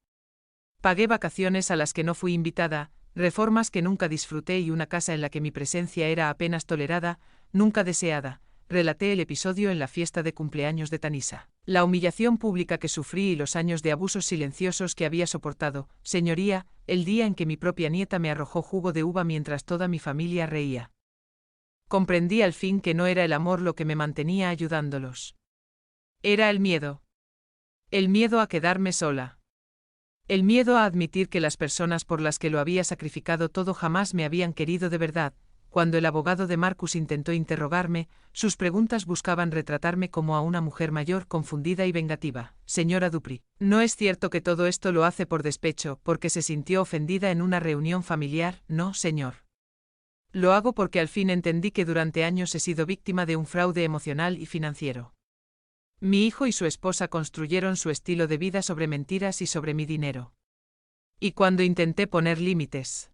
Pagué vacaciones a las que no fui invitada, reformas que nunca disfruté y una casa en la que mi presencia era apenas tolerada, nunca deseada. Relaté el episodio en la fiesta de cumpleaños de Tanisa, la humillación pública que sufrí y los años de abusos silenciosos que había soportado. Señoría, el día en que mi propia nieta me arrojó jugo de uva mientras toda mi familia reía. Comprendí al fin que no era el amor lo que me mantenía ayudándolos. Era el miedo. El miedo a quedarme sola. El miedo a admitir que las personas por las que lo había sacrificado todo jamás me habían querido de verdad. Cuando el abogado de Marcus intentó interrogarme, sus preguntas buscaban retratarme como a una mujer mayor, confundida y vengativa. Señora Dupri, ¿no es cierto que todo esto lo hace por despecho, porque se sintió ofendida en una reunión familiar? No, señor. Lo hago porque al fin entendí que durante años he sido víctima de un fraude emocional y financiero. Mi hijo y su esposa construyeron su estilo de vida sobre mentiras y sobre mi dinero. Y cuando intenté poner límites,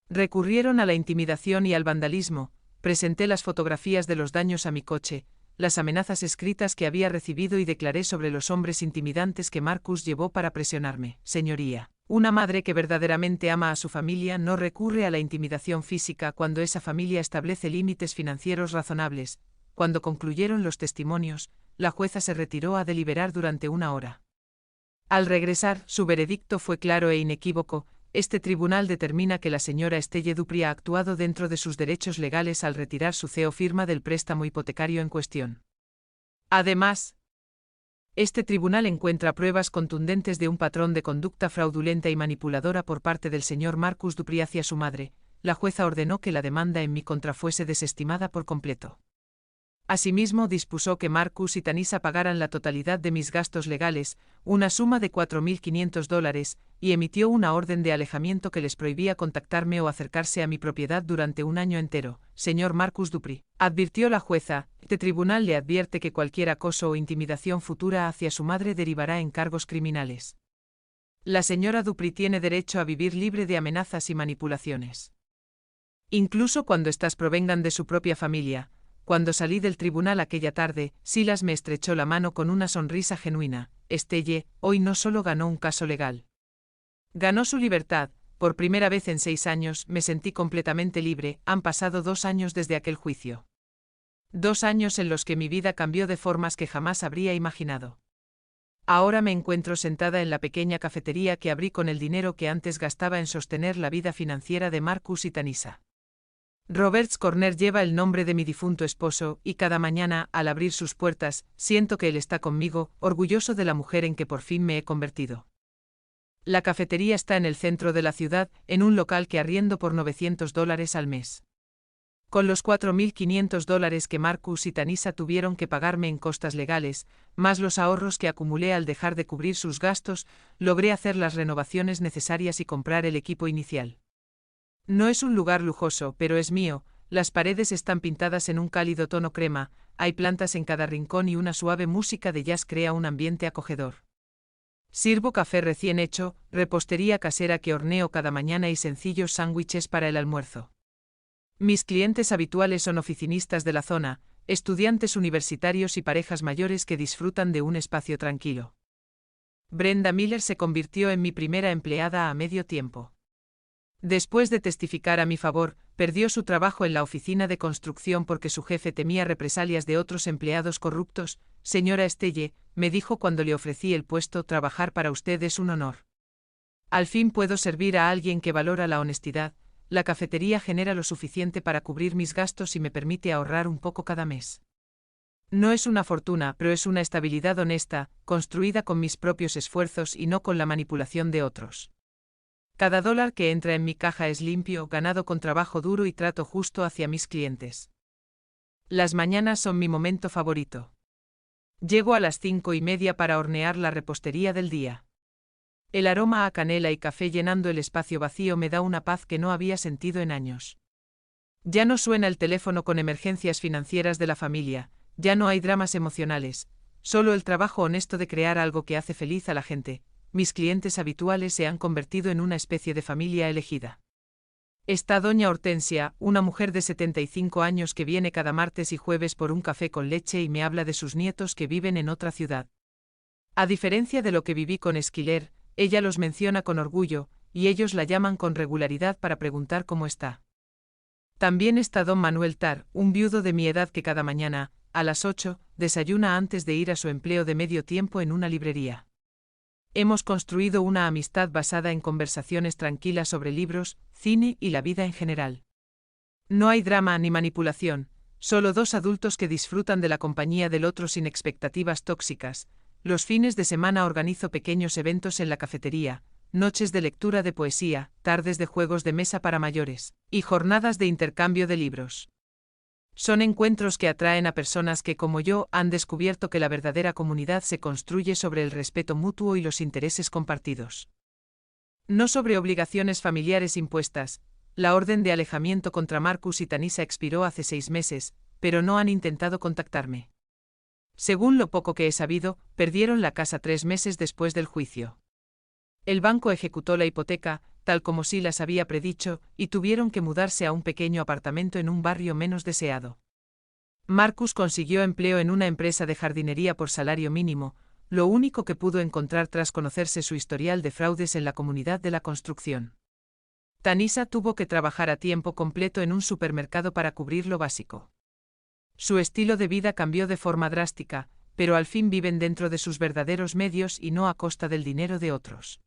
Recurrieron a la intimidación y al vandalismo, presenté las fotografías de los daños a mi coche, las amenazas escritas que había recibido y declaré sobre los hombres intimidantes que Marcus llevó para presionarme. Señoría, una madre que verdaderamente ama a su familia no recurre a la intimidación física cuando esa familia establece límites financieros razonables. Cuando concluyeron los testimonios, la jueza se retiró a deliberar durante 1 hora. Al regresar, su veredicto fue claro e inequívoco. Este tribunal determina que la señora Estelle Dupri ha actuado dentro de sus derechos legales al retirar su CEO firma del préstamo hipotecario en cuestión. Además, este tribunal encuentra pruebas contundentes de un patrón de conducta fraudulenta y manipuladora por parte del señor Marcus Dupri hacia su madre. La jueza ordenó que la demanda en mi contra fuese desestimada por completo. Asimismo, dispuso que Marcus y Tanisa pagaran la totalidad de mis gastos legales, una suma de $4.500, y emitió una orden de alejamiento que les prohibía contactarme o acercarse a mi propiedad durante 1 año entero. Señor Marcus Dupri, advirtió la jueza, este tribunal le advierte que cualquier acoso o intimidación futura hacia su madre derivará en cargos criminales. La señora Dupri tiene derecho a vivir libre de amenazas y manipulaciones. Incluso cuando éstas provengan de su propia familia. Cuando salí del tribunal aquella tarde, Silas me estrechó la mano con una sonrisa genuina. Estelle, hoy no solo ganó un caso legal. Ganó su libertad. Por primera vez en 6 años me sentí completamente libre. Han pasado 2 años desde aquel juicio. 2 años en los que mi vida cambió de formas que jamás habría imaginado. Ahora me encuentro sentada en la pequeña cafetería que abrí con el dinero que antes gastaba en sostener la vida financiera de Marcus y Tanisa. Robert's Corner lleva el nombre de mi difunto esposo, y cada mañana, al abrir sus puertas, siento que él está conmigo, orgulloso de la mujer en que por fin me he convertido. La cafetería está en el centro de la ciudad, en un local que arriendo por $900 al mes. Con los $4.500 que Marcus y Tanisa tuvieron que pagarme en costas legales, más los ahorros que acumulé al dejar de cubrir sus gastos, logré hacer las renovaciones necesarias y comprar el equipo inicial. No es un lugar lujoso, pero es mío. Las paredes están pintadas en un cálido tono crema, hay plantas en cada rincón y una suave música de jazz crea un ambiente acogedor. Sirvo café recién hecho, repostería casera que horneo cada mañana y sencillos sándwiches para el almuerzo. Mis clientes habituales son oficinistas de la zona, estudiantes universitarios y parejas mayores que disfrutan de un espacio tranquilo. Brenda Miller se convirtió en mi primera empleada a medio tiempo. Después de testificar a mi favor, perdió su trabajo en la oficina de construcción porque su jefe temía represalias de otros empleados corruptos. Señora Estelle, me dijo cuando le ofrecí el puesto, trabajar para usted es un honor. Al fin puedo servir a alguien que valora la honestidad. La cafetería genera lo suficiente para cubrir mis gastos y me permite ahorrar un poco cada mes. No es una fortuna, pero es una estabilidad honesta, construida con mis propios esfuerzos y no con la manipulación de otros. Cada dólar que entra en mi caja es limpio, ganado con trabajo duro y trato justo hacia mis clientes. Las mañanas son mi momento favorito. Llego a las 5:30 para hornear la repostería del día. El aroma a canela y café llenando el espacio vacío me da una paz que no había sentido en años. Ya no suena el teléfono con emergencias financieras de la familia, ya no hay dramas emocionales, solo el trabajo honesto de crear algo que hace feliz a la gente. Mis clientes habituales se han convertido en una especie de familia elegida. Está doña Hortensia, una mujer de 75 años que viene cada martes y jueves por un café con leche y me habla de sus nietos que viven en otra ciudad. A diferencia de lo que viví con Esquiler, ella los menciona con orgullo, y ellos la llaman con regularidad para preguntar cómo está. También está don Manuel Tar, un viudo de mi edad que cada mañana, a las 8, desayuna antes de ir a su empleo de medio tiempo en una librería. Hemos construido una amistad basada en conversaciones tranquilas sobre libros, cine y la vida en general. No hay drama ni manipulación, solo dos adultos que disfrutan de la compañía del otro sin expectativas tóxicas. Los fines de semana organizo pequeños eventos en la cafetería, noches de lectura de poesía, tardes de juegos de mesa para mayores, y jornadas de intercambio de libros. Son encuentros que atraen a personas que, como yo, han descubierto que la verdadera comunidad se construye sobre el respeto mutuo y los intereses compartidos. No sobre obligaciones familiares impuestas. La orden de alejamiento contra Marcus y Tanisa expiró hace 6 meses, pero no han intentado contactarme. Según lo poco que he sabido, perdieron la casa 3 meses después del juicio. El banco ejecutó la hipoteca, tal como Silas había predicho, y tuvieron que mudarse a un pequeño apartamento en un barrio menos deseado. Marcus consiguió empleo en una empresa de jardinería por salario mínimo, lo único que pudo encontrar tras conocerse su historial de fraudes en la comunidad de la construcción. Tanisha tuvo que trabajar a tiempo completo en un supermercado para cubrir lo básico. Su estilo de vida cambió de forma drástica, pero al fin viven dentro de sus verdaderos medios y no a costa del dinero de otros.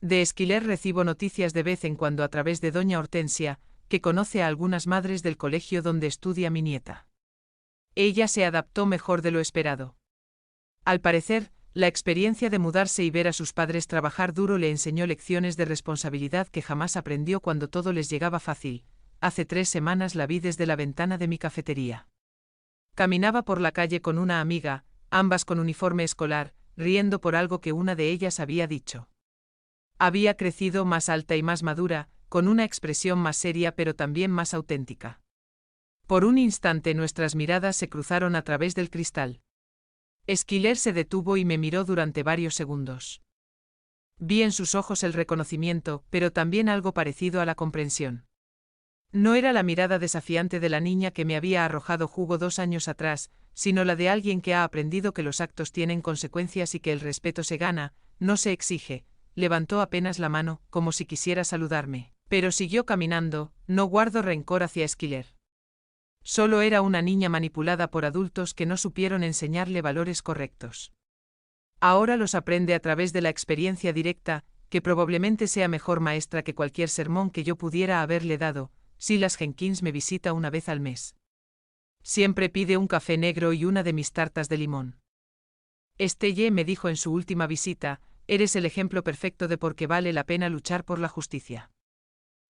De Esquiler recibo noticias de vez en cuando a través de doña Hortensia, que conoce a algunas madres del colegio donde estudia mi nieta. Ella se adaptó mejor de lo esperado. Al parecer, la experiencia de mudarse y ver a sus padres trabajar duro le enseñó lecciones de responsabilidad que jamás aprendió cuando todo les llegaba fácil. Hace 3 semanas la vi desde la ventana de mi cafetería. Caminaba por la calle con una amiga, ambas con uniforme escolar, riendo por algo que una de ellas había dicho. Había crecido más alta y más madura, con una expresión más seria pero también más auténtica. Por un instante nuestras miradas se cruzaron a través del cristal. Esquiler se detuvo y me miró durante varios segundos. Vi en sus ojos el reconocimiento, pero también algo parecido a la comprensión. No era la mirada desafiante de la niña que me había arrojado jugo 2 años atrás, sino la de alguien que ha aprendido que los actos tienen consecuencias y que el respeto se gana, no se exige. Levantó apenas la mano, como si quisiera saludarme, pero siguió caminando. No guardo rencor hacia Esquiler. Solo era una niña manipulada por adultos que no supieron enseñarle valores correctos. Ahora los aprende a través de la experiencia directa, que probablemente sea mejor maestra que cualquier sermón que yo pudiera haberle dado. Silas Jenkins me visita una vez al mes. Siempre pide un café negro y una de mis tartas de limón. Estelle me dijo en su última visita: eres el ejemplo perfecto de por qué vale la pena luchar por la justicia.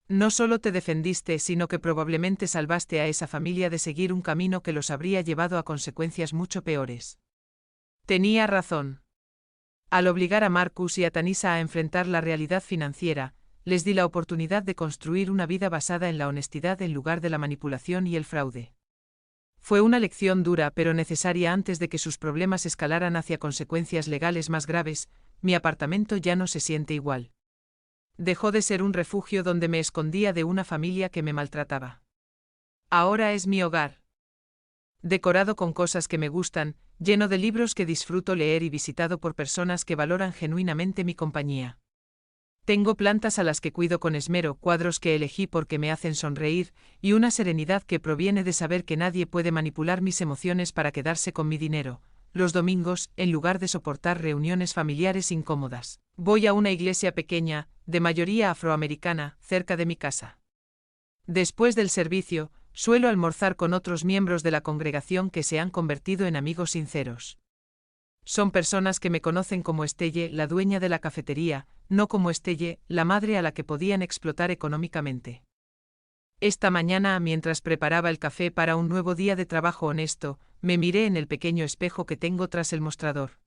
No solo te defendiste, sino que probablemente salvaste a esa familia de seguir un camino que los habría llevado a consecuencias mucho peores. Tenía razón. Al obligar a Marcus y a Tanisha a enfrentar la realidad financiera, les di la oportunidad de construir una vida basada en la honestidad en lugar de la manipulación y el fraude. Fue una lección dura pero necesaria antes de que sus problemas escalaran hacia consecuencias legales más graves. Mi apartamento ya no se siente igual. Dejó de ser un refugio donde me escondía de una familia que me maltrataba. Ahora es mi hogar. Decorado con cosas que me gustan, lleno de libros que disfruto leer y visitado por personas que valoran genuinamente mi compañía. Tengo plantas a las que cuido con esmero, cuadros que elegí porque me hacen sonreír, y una serenidad que proviene de saber que nadie puede manipular mis emociones para quedarse con mi dinero. Los domingos, en lugar de soportar reuniones familiares incómodas, voy a una iglesia pequeña, de mayoría afroamericana, cerca de mi casa. Después del servicio, suelo almorzar con otros miembros de la congregación que se han convertido en amigos sinceros. Son personas que me conocen como Estelle, la dueña de la cafetería, no como Estelle, la madre a la que podían explotar económicamente. Esta mañana, mientras preparaba el café para un nuevo día de trabajo honesto, me miré en el pequeño espejo que tengo tras el mostrador.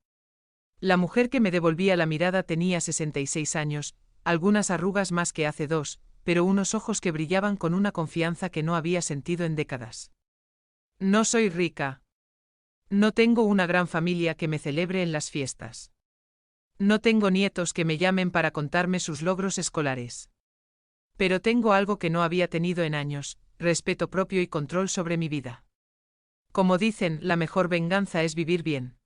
La mujer que me devolvía la mirada tenía 66 años, algunas arrugas más que hace 2, pero unos ojos que brillaban con una confianza que no había sentido en décadas. No soy rica. No tengo una gran familia que me celebre en las fiestas. No tengo nietos que me llamen para contarme sus logros escolares. Pero tengo algo que no había tenido en años: respeto propio y control sobre mi vida. Como dicen, la mejor venganza es vivir bien.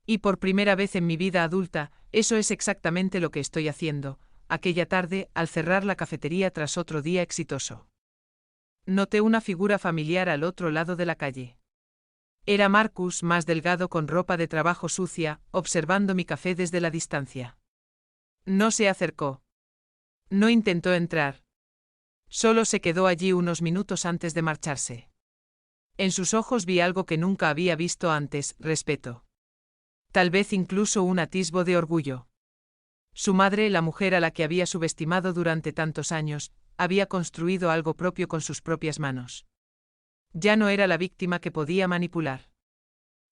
Y por primera vez en mi vida adulta, eso es exactamente lo que estoy haciendo. Aquella tarde, al cerrar la cafetería tras otro día exitoso, noté una figura familiar al otro lado de la calle. Era Marcus, más delgado con ropa de trabajo sucia, observando mi café desde la distancia. No se acercó. No intentó entrar. Solo se quedó allí unos minutos antes de marcharse. En sus ojos vi algo que nunca había visto antes: respeto. Tal vez incluso un atisbo de orgullo. Su madre, la mujer a la que había subestimado durante tantos años, había construido algo propio con sus propias manos. Ya no era la víctima que podía manipular.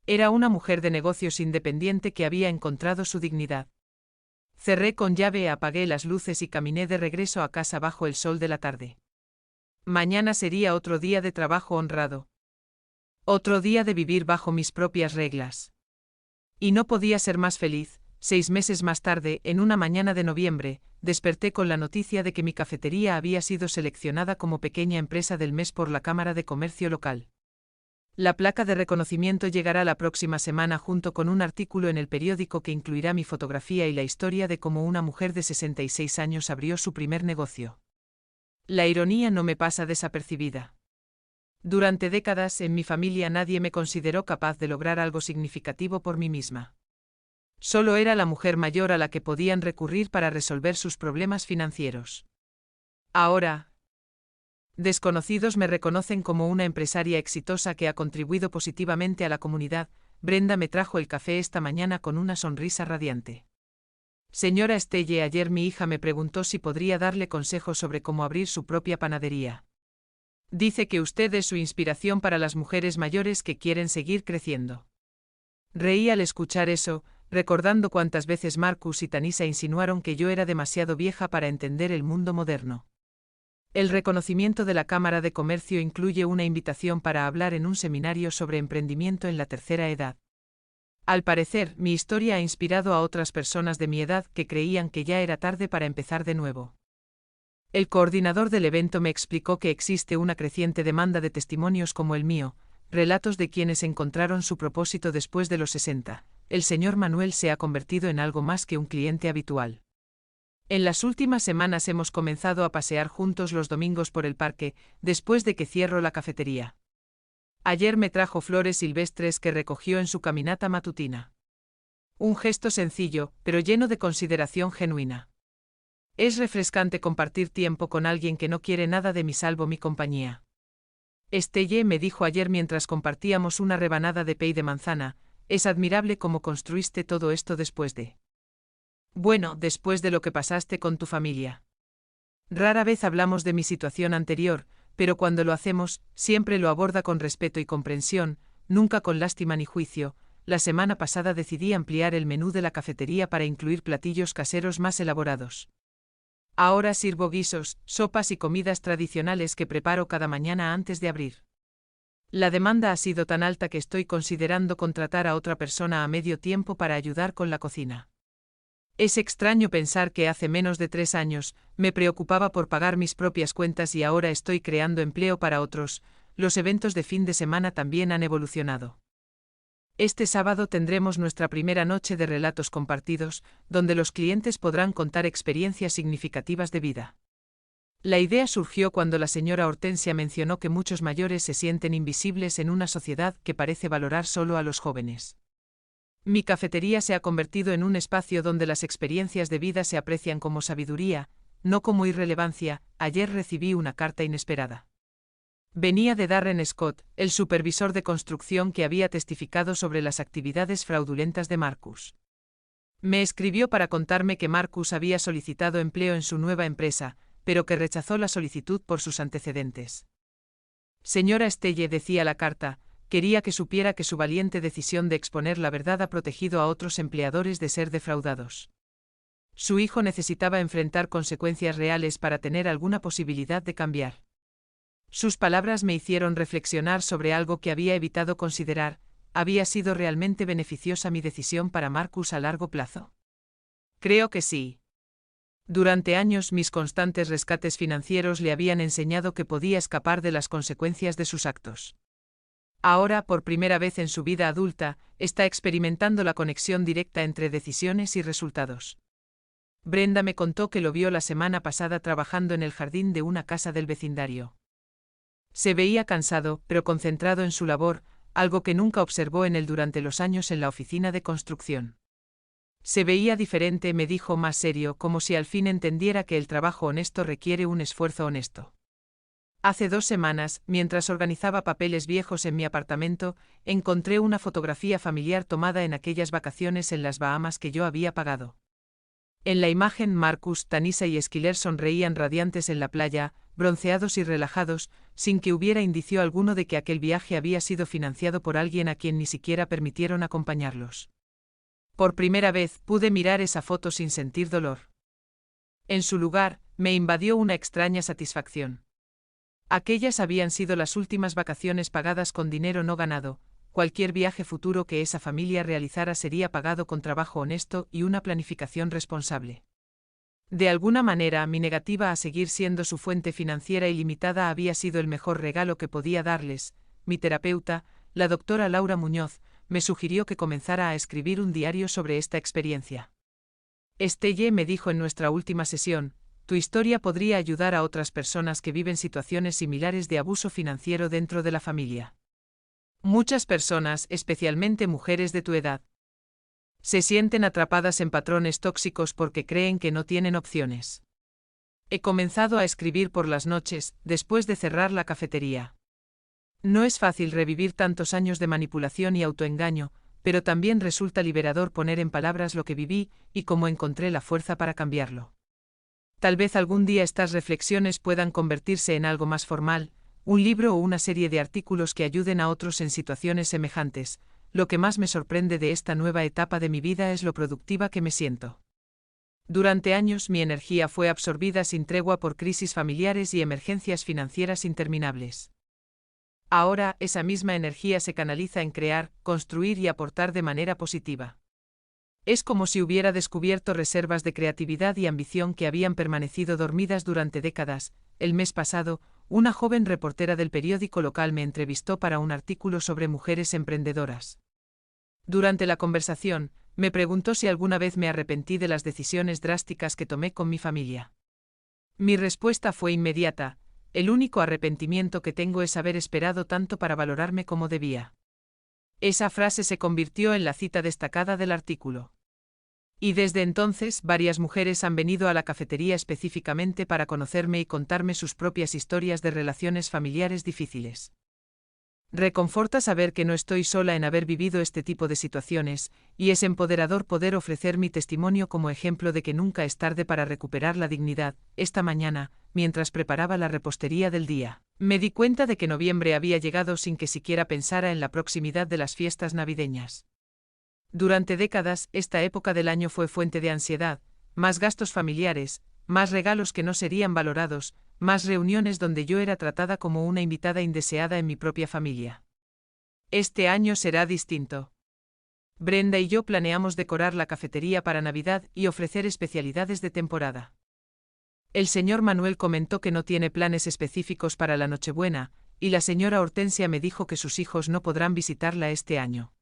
Era una mujer de negocios independiente que había encontrado su dignidad. Cerré con llave, apagué las luces y caminé de regreso a casa bajo el sol de la tarde. Mañana sería otro día de trabajo honrado. Otro día de vivir bajo mis propias reglas. Y no podía ser más feliz. 6 meses más tarde, en una mañana de noviembre, desperté con la noticia de que mi cafetería había sido seleccionada como pequeña empresa del mes por la Cámara de Comercio local. La placa de reconocimiento llegará la próxima semana junto con un artículo en el periódico que incluirá mi fotografía y la historia de cómo una mujer de 66 años abrió su primer negocio. La ironía no me pasa desapercibida. Durante décadas en mi familia nadie me consideró capaz de lograr algo significativo por mí misma. Solo era la mujer mayor a la que podían recurrir para resolver sus problemas financieros. Ahora, desconocidos me reconocen como una empresaria exitosa que ha contribuido positivamente a la comunidad. Brenda me trajo el café esta mañana con una sonrisa radiante. Señora Estelle, ayer mi hija me preguntó si podría darle consejos sobre cómo abrir su propia panadería. Dice que usted es su inspiración para las mujeres mayores que quieren seguir creciendo. Reí al escuchar eso, recordando cuántas veces Marcus y Tanisa insinuaron que yo era demasiado vieja para entender el mundo moderno. El reconocimiento de la Cámara de Comercio incluye una invitación para hablar en un seminario sobre emprendimiento en la tercera edad. Al parecer, mi historia ha inspirado a otras personas de mi edad que creían que ya era tarde para empezar de nuevo. El coordinador del evento me explicó que existe una creciente demanda de testimonios como el mío, relatos de quienes encontraron su propósito después de los 60. El señor Manuel se ha convertido en algo más que un cliente habitual. En las últimas semanas hemos comenzado a pasear juntos los domingos por el parque, después de que cierro la cafetería. Ayer me trajo flores silvestres que recogió en su caminata matutina. Un gesto sencillo, pero lleno de consideración genuina. Es refrescante compartir tiempo con alguien que no quiere nada de mí salvo mi compañía. Estelle me dijo ayer mientras compartíamos una rebanada de pay de manzana, es admirable cómo construiste todo esto después de... Bueno, después de lo que pasaste con tu familia. Rara vez hablamos de mi situación anterior, pero cuando lo hacemos, siempre lo aborda con respeto y comprensión, nunca con lástima ni juicio. La semana pasada decidí ampliar el menú de la cafetería para incluir platillos caseros más elaborados. Ahora sirvo guisos, sopas y comidas tradicionales que preparo cada mañana antes de abrir. La demanda ha sido tan alta que estoy considerando contratar a otra persona a medio tiempo para ayudar con la cocina. Es extraño pensar que hace menos de 3 años, me preocupaba por pagar mis propias cuentas y ahora estoy creando empleo para otros. Los eventos de fin de semana también han evolucionado. Este sábado tendremos nuestra primera noche de relatos compartidos, donde los clientes podrán contar experiencias significativas de vida. La idea surgió cuando la señora Hortensia mencionó que muchos mayores se sienten invisibles en una sociedad que parece valorar solo a los jóvenes. Mi cafetería se ha convertido en un espacio donde las experiencias de vida se aprecian como sabiduría, no como irrelevancia. Ayer recibí una carta inesperada. Venía de Darren Scott, el supervisor de construcción que había testificado sobre las actividades fraudulentas de Marcus. Me escribió para contarme que Marcus había solicitado empleo en su nueva empresa, pero que rechazó la solicitud por sus antecedentes. Señora Estelle, decía la carta, quería que supiera que su valiente decisión de exponer la verdad ha protegido a otros empleadores de ser defraudados. Su hijo necesitaba enfrentar consecuencias reales para tener alguna posibilidad de cambiar. Sus palabras me hicieron reflexionar sobre algo que había evitado considerar. ¿Había sido realmente beneficiosa mi decisión para Marcus a largo plazo? Creo que sí. Durante años mis constantes rescates financieros le habían enseñado que podía escapar de las consecuencias de sus actos. Ahora, por primera vez en su vida adulta, está experimentando la conexión directa entre decisiones y resultados. Brenda me contó que lo vio la semana pasada trabajando en el jardín de una casa del vecindario. Se veía cansado, pero concentrado en su labor, algo que nunca observó en él durante los años en la oficina de construcción. Se veía diferente, me dijo más serio, como si al fin entendiera que el trabajo honesto requiere un esfuerzo honesto. Hace 2 semanas, mientras organizaba papeles viejos en mi apartamento, encontré una fotografía familiar tomada en aquellas vacaciones en las Bahamas que yo había pagado. En la imagen Marcus, Tanisa y Esquiler sonreían radiantes en la playa, bronceados y relajados, sin que hubiera indicio alguno de que aquel viaje había sido financiado por alguien a quien ni siquiera permitieron acompañarlos. Por primera vez pude mirar esa foto sin sentir dolor. En su lugar, me invadió una extraña satisfacción. Aquellas habían sido las últimas vacaciones pagadas con dinero no ganado, cualquier viaje futuro que esa familia realizara sería pagado con trabajo honesto y una planificación responsable. De alguna manera, mi negativa a seguir siendo su fuente financiera ilimitada había sido el mejor regalo que podía darles. Mi terapeuta, la doctora Laura Muñoz, me sugirió que comenzara a escribir un diario sobre esta experiencia. Estelle me dijo en nuestra última sesión, tu historia podría ayudar a otras personas que viven situaciones similares de abuso financiero dentro de la familia. Muchas personas, especialmente mujeres de tu edad, se sienten atrapadas en patrones tóxicos porque creen que no tienen opciones. He comenzado a escribir por las noches, después de cerrar la cafetería. No es fácil revivir tantos años de manipulación y autoengaño, pero también resulta liberador poner en palabras lo que viví y cómo encontré la fuerza para cambiarlo. Tal vez algún día estas reflexiones puedan convertirse en algo más formal, un libro o una serie de artículos que ayuden a otros en situaciones semejantes. Lo que más me sorprende de esta nueva etapa de mi vida es lo productiva que me siento. Durante años mi energía fue absorbida sin tregua por crisis familiares y emergencias financieras interminables. Ahora, esa misma energía se canaliza en crear, construir y aportar de manera positiva. Es como si hubiera descubierto reservas de creatividad y ambición que habían permanecido dormidas durante décadas. El mes pasado, una joven reportera del periódico local me entrevistó para un artículo sobre mujeres emprendedoras. Durante la conversación, me preguntó si alguna vez me arrepentí de las decisiones drásticas que tomé con mi familia. Mi respuesta fue inmediata: el único arrepentimiento que tengo es haber esperado tanto para valorarme como debía. Esa frase se convirtió en la cita destacada del artículo. Y desde entonces, varias mujeres han venido a la cafetería específicamente para conocerme y contarme sus propias historias de relaciones familiares difíciles. Reconforta saber que no estoy sola en haber vivido este tipo de situaciones, y es empoderador poder ofrecer mi testimonio como ejemplo de que nunca es tarde para recuperar la dignidad. Esta mañana, mientras preparaba la repostería del día, me di cuenta de que noviembre había llegado sin que siquiera pensara en la proximidad de las fiestas navideñas. Durante décadas, esta época del año fue fuente de ansiedad, más gastos familiares, más regalos que no serían valorados, más reuniones donde yo era tratada como una invitada indeseada en mi propia familia. Este año será distinto. Brenda y yo planeamos decorar la cafetería para Navidad y ofrecer especialidades de temporada. El señor Manuel comentó que no tiene planes específicos para la Nochebuena, y la señora Hortensia me dijo que sus hijos no podrán visitarla este año.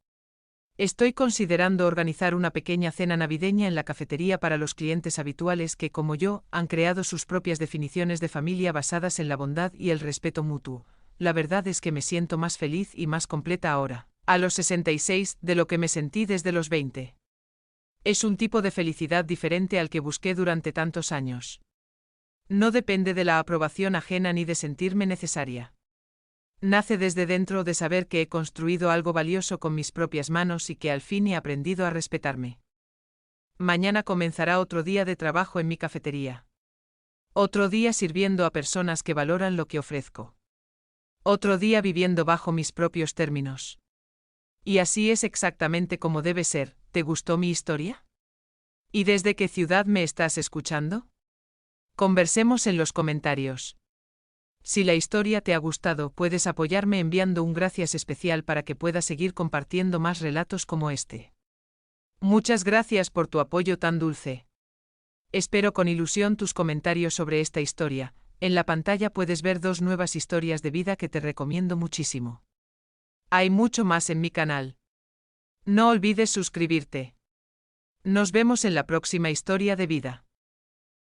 Estoy considerando organizar una pequeña cena navideña en la cafetería para los clientes habituales que, como yo, han creado sus propias definiciones de familia basadas en la bondad y el respeto mutuo. La verdad es que me siento más feliz y más completa ahora, a los 66, de lo que me sentí desde los 20. Es un tipo de felicidad diferente al que busqué durante tantos años. No depende de la aprobación ajena ni de sentirme necesaria. Nace desde dentro de saber que he construido algo valioso con mis propias manos y que al fin he aprendido a respetarme. Mañana comenzará otro día de trabajo en mi cafetería. Otro día sirviendo a personas que valoran lo que ofrezco. Otro día viviendo bajo mis propios términos. Y así es exactamente como debe ser. ¿Te gustó mi historia? ¿Y desde qué ciudad me estás escuchando? Conversemos en los comentarios. Si la historia te ha gustado, puedes apoyarme enviando un gracias especial para que pueda seguir compartiendo más relatos como este. Muchas gracias por tu apoyo tan dulce. Espero con ilusión tus comentarios sobre esta historia. En la pantalla puedes ver 2 nuevas historias de vida que te recomiendo muchísimo. Hay mucho más en mi canal. No olvides suscribirte. Nos vemos en la próxima historia de vida.